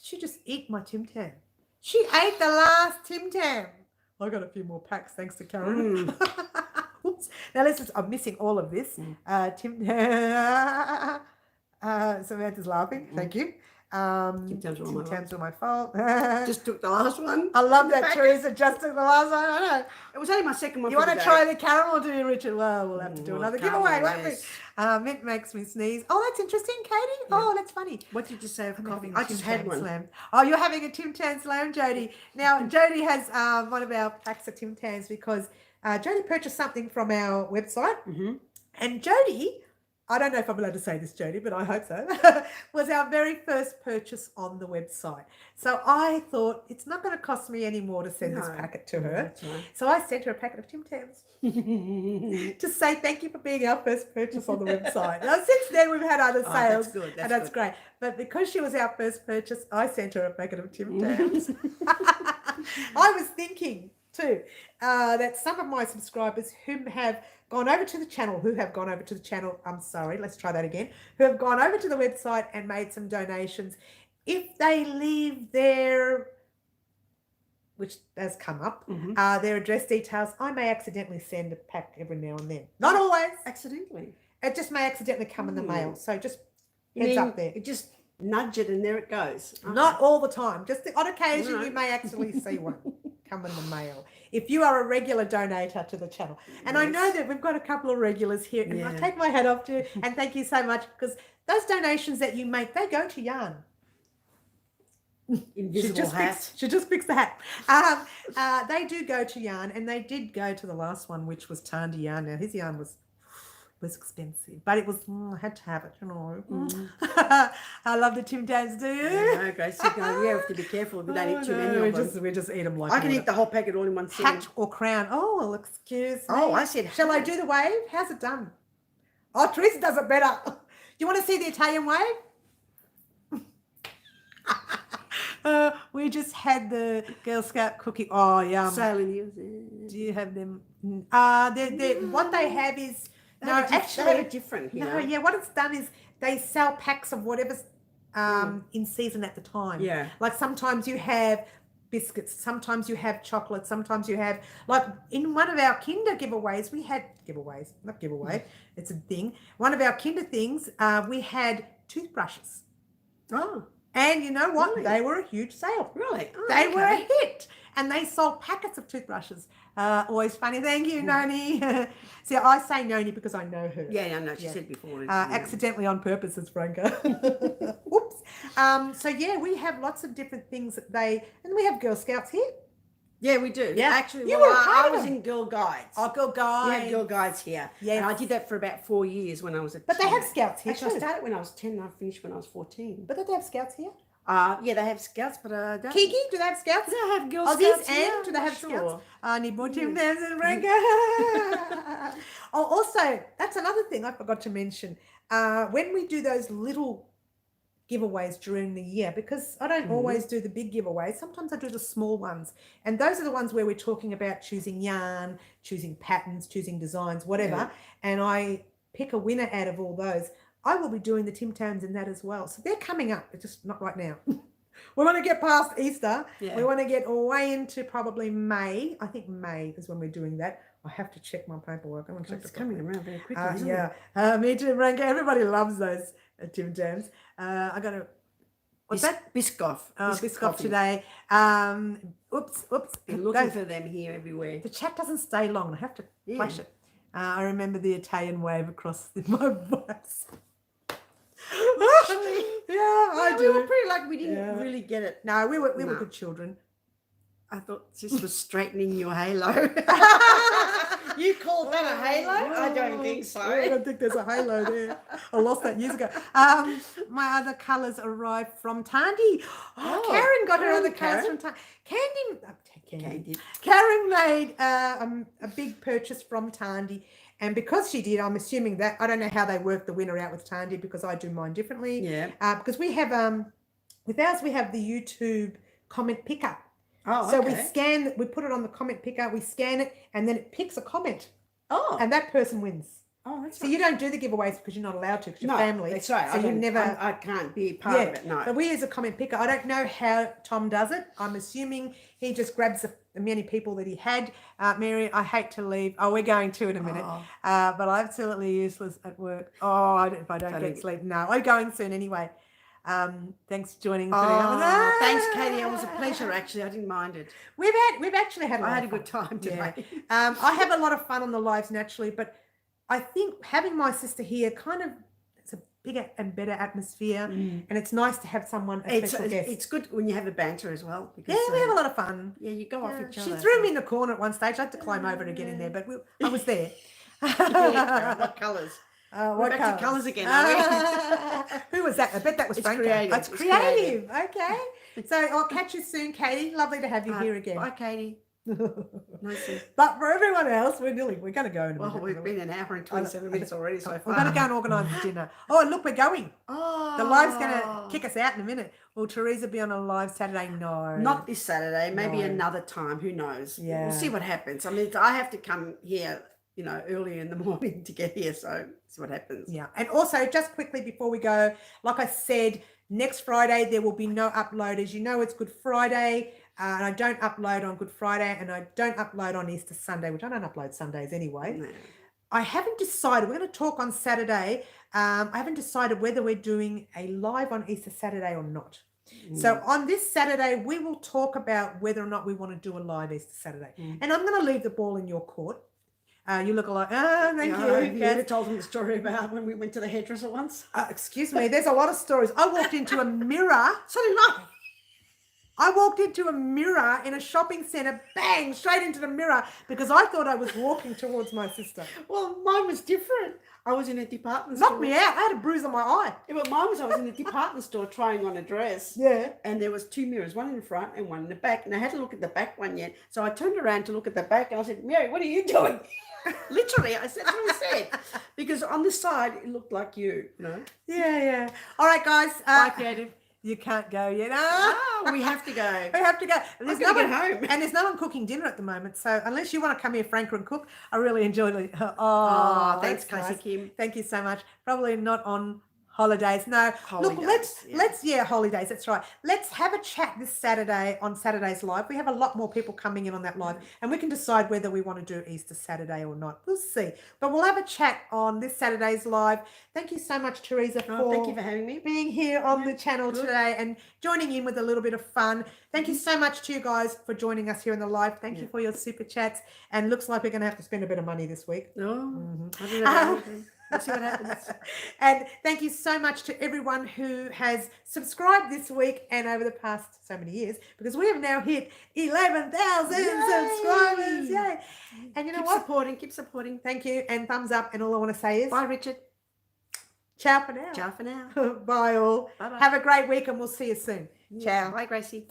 She just ate my Tim Tam. She ate the last Tim Tam. I got a few more packs thanks to Karen. Oops. Now I'm missing all of this. Tim Samantha's laughing. Thank you. Tim Tams were my fault. Just took the last one. I love that Teresa just took the last one. I know. It was only my second one. You want to try the caramel, do you, Richard? Well, we'll have to do another giveaway, won't we? Mint makes me sneeze. Oh, that's interesting, Katie. Yeah. Oh, that's funny. What did you say for coffee? I just had one. Slam. Oh, you're having a Tim Tam Slam, Jody. Now, Jody has one of our packs of Tim Tams because Jody purchased something from our website. Mm-hmm. And Jody, I don't know if I'm allowed to say this, Jody, but I hope so, was our very first purchase on the website. So I thought it's not going to cost me any more to send this packet to her. Right. So I sent her a packet of Tim Tams to say thank you for being our first purchase on the website. Now, since then, we've had other sales, that's good. That's great. But because she was our first purchase, I sent her a packet of Tim Tams. I was thinking too that some of my subscribers who have gone over to the channel, who have gone over to the website and made some donations, if they leave their, which has come up, their address details, I may accidentally send a pack every now and then. Not always. Accidentally. It just may accidentally come in the mail. So just heads up there. You just nudge it and there it goes. Not all the time. Just on occasion, you may actually see one come in the mail if you are a regular donator to the channel. And I know that we've got a couple of regulars here, and I take my hat off to you and thank you so much, because those donations that you make, they go to yarn. Invisible hat. She just fixed the hat. They do go to yarn, and they did go to the last one, which was Tandy yarn. Now his yarn was expensive, but it was, I had to have it, you know. I love the Tim Tams, do you? Yeah, okay, so you have to be careful. We don't eat too many of them. We just eat them like I can eat the whole packet all in one sitting. Hat or crown. Oh, well, excuse me. Oh, I said Shall I do the wave? How's it done? Oh, Teresa does it better. You want to see the Italian wave? We just had the Girl Scout cookie. Oh, yum. Sailing eels. Do you have them? What they have is They're different. You know? yeah. What it's done is they sell packs of whatever's in season at the time. Yeah. Like sometimes you have biscuits, sometimes you have chocolate, sometimes you have, like in one of our kinder giveaways, we had not giveaway, it's a thing. One of our kinder things, we had toothbrushes. Oh. And you know what? Really? They were a huge sale. Really? Oh, They were a hit. And they sold packets of toothbrushes. Always funny. Thank you, Noni. See, I say Noni because I know her. Yeah, I know. She said before. Accidentally on purpose, as Franca. Oops. So, yeah, we have lots of different things and we have Girl Scouts here. Yeah, we do. Yeah. Actually, You were a part I of was them. in Girl Guides. Oh, Girl We Guides. had Girl Guides here. Yeah. And I did that for about 4 years when I was a But they teen. have Scouts here Actually, I too. started when I was 10 and I finished when I was 14. But don't they have Scouts here? Yeah, they have Scouts, but don't. Kiki, do they have Scouts? Do they have Girl Aussies Scouts and here? do they have Sure. Scouts? I need more Tim Dams and Franca. Oh, also, that's another thing I forgot to mention. When we do those little giveaways during the year, because I don't always do the big giveaways, sometimes I do the small ones. And those are the ones where we're talking about choosing yarn, choosing patterns, choosing designs, whatever. Yeah. And I pick a winner out of all those. I will be doing the Tim Tams in that as well. So they're coming up, but just not right now. We want to get past Easter. Yeah. We want to get way into probably May. I think May is when we're doing that. I have to check my paperwork. I'm going to check It's the coming around very quickly, isn't yeah. it? Me too, Franca. Everybody loves those Tim Tams. I got to... What's that? Biscoff. Biscoff today. Oops. I'm looking for them here everywhere. The chat doesn't stay long. I have to Yeah. flash it. I remember the Italian wave across my voice. I We do. were pretty lucky we didn't really get it. No, we were No. good children. I thought this was straightening your halo. You called that a halo? I don't think so. I don't think there's a halo there. I lost that years ago. My other colours arrived from Tandy. Oh, Karen got her Karen, other colours Karen. from Tandy. Candy. Karen made a big purchase from Tandy. And because she did, I'm assuming that, I don't know how they work the winner out with Tandy because I do mine differently. Yeah. Because we have, with ours, we have the YouTube comment picker. Oh, So okay. we put it on the comment picker, we scan it, and then it picks a comment. Oh. And that person wins. Oh, that's So you don't do the giveaways because you're not allowed to because you're family. That's right. So I can't be part of it. No. But we as a comment picker, I don't know how Tom does it. I'm assuming he just grabs the many people that he had. Mary, I hate to leave. Oh, we're going to in a minute. Oh. But I'm absolutely useless at work. Oh, if I don't get sleep. No, I'm going soon anyway. Thanks for joining. Oh, thanks, Katie. It was a pleasure, actually. I didn't mind it. We've actually had a lot I had a of good fun. time today. Yeah. I have a lot of fun on the lives naturally, but I think having my sister here kind of, it's a bigger and better atmosphere, and it's nice to have someone, a special guest. It's good when you have a banter as well. Because, Yeah, we have a lot of fun. Yeah, you go off each other. She threw me in the corner at one stage. I had to climb over to get in there, but I was there. What colours? We're back to colours again, are we? Who was that? I bet that was It's Franca. creative. It's creative. Okay. So I'll catch you soon, Katie. Lovely to have you here again. Bye, Katie. Nice. But for everyone else, we're going to go in a Well, minute. we've been an hour and 27 minutes already so We're far. going to go and organise the dinner. Oh, look, we're going. Oh. The live's going to kick us out in a minute. Will Teresa be on a live Saturday? No. Not this Saturday, maybe No. another time. Who knows? Yeah. We'll see what happens. I mean, I have to come here, early in the morning to get here, so see what happens. Yeah. And also, just quickly before we go, like I said, next Friday there will be no upload. As you know, it's Good Friday, and I don't upload on Good Friday, and I don't upload on Easter Sunday, which I don't upload Sundays anyway. No. I haven't decided. We're going to talk on Saturday. I haven't decided whether we're doing a live on Easter Saturday or not. So on this Saturday, we will talk about whether or not we want to do a live Easter Saturday. And I'm going to leave the ball in your court. You look like, thank you. Have you ever told them the story about when we went to the hairdresser once? Excuse me, there's a lot of stories. I walked into a mirror. So did I. I walked into a mirror in a shopping centre, bang, straight into the mirror because I thought I was walking towards my sister. Well, mine was different. I was in a department store. Knocked me out. I had a bruise on my eye. Yeah, but mine was, I was in a department store trying on a dress. Yeah. And there was two mirrors, one in the front and one in the back. And I hadn't looked at the back one yet. So I turned around to look at the back and I said, Mary, what are you doing? Literally, I said, that's what I said. Because on the side, it looked like you, Yeah. All right, guys. Bye, creative. You can't go yet. Oh, we have to go. We have to go. There's no get one home. And there's no one cooking dinner at the moment. So unless you want to come here, Frank, and cook, I really enjoyed it. Oh, thanks, that's Cassie nice. Kim. Thank you so much. Probably not on holidays. No. Look, Holidays, let's holidays. That's right. Let's have a chat this Saturday on Saturday's live. We have a lot more people coming in on that live, and we can decide whether we want to do Easter Saturday or not. We'll see. But we'll have a chat on this Saturday's live. Thank you so much, Teresa, thank you for having me. being here on the channel today and joining in with a little bit of fun. Thank you so much to you guys for joining us here in the live. Thank you for your super chats. And looks like we're going to have to spend a bit of money this week. I don't know. Let's see what happens. And thank you so much to everyone who has subscribed this week and over the past so many years, because we have now hit 11,000 subscribers. Yay! And you know what? Keep supporting. Thank you, and thumbs up. And all I want to say is Bye, Richard. ciao for now. Ciao for now. Bye all. Bye-bye. Have a great week, and we'll see you soon. Ciao. Bye, Gracie.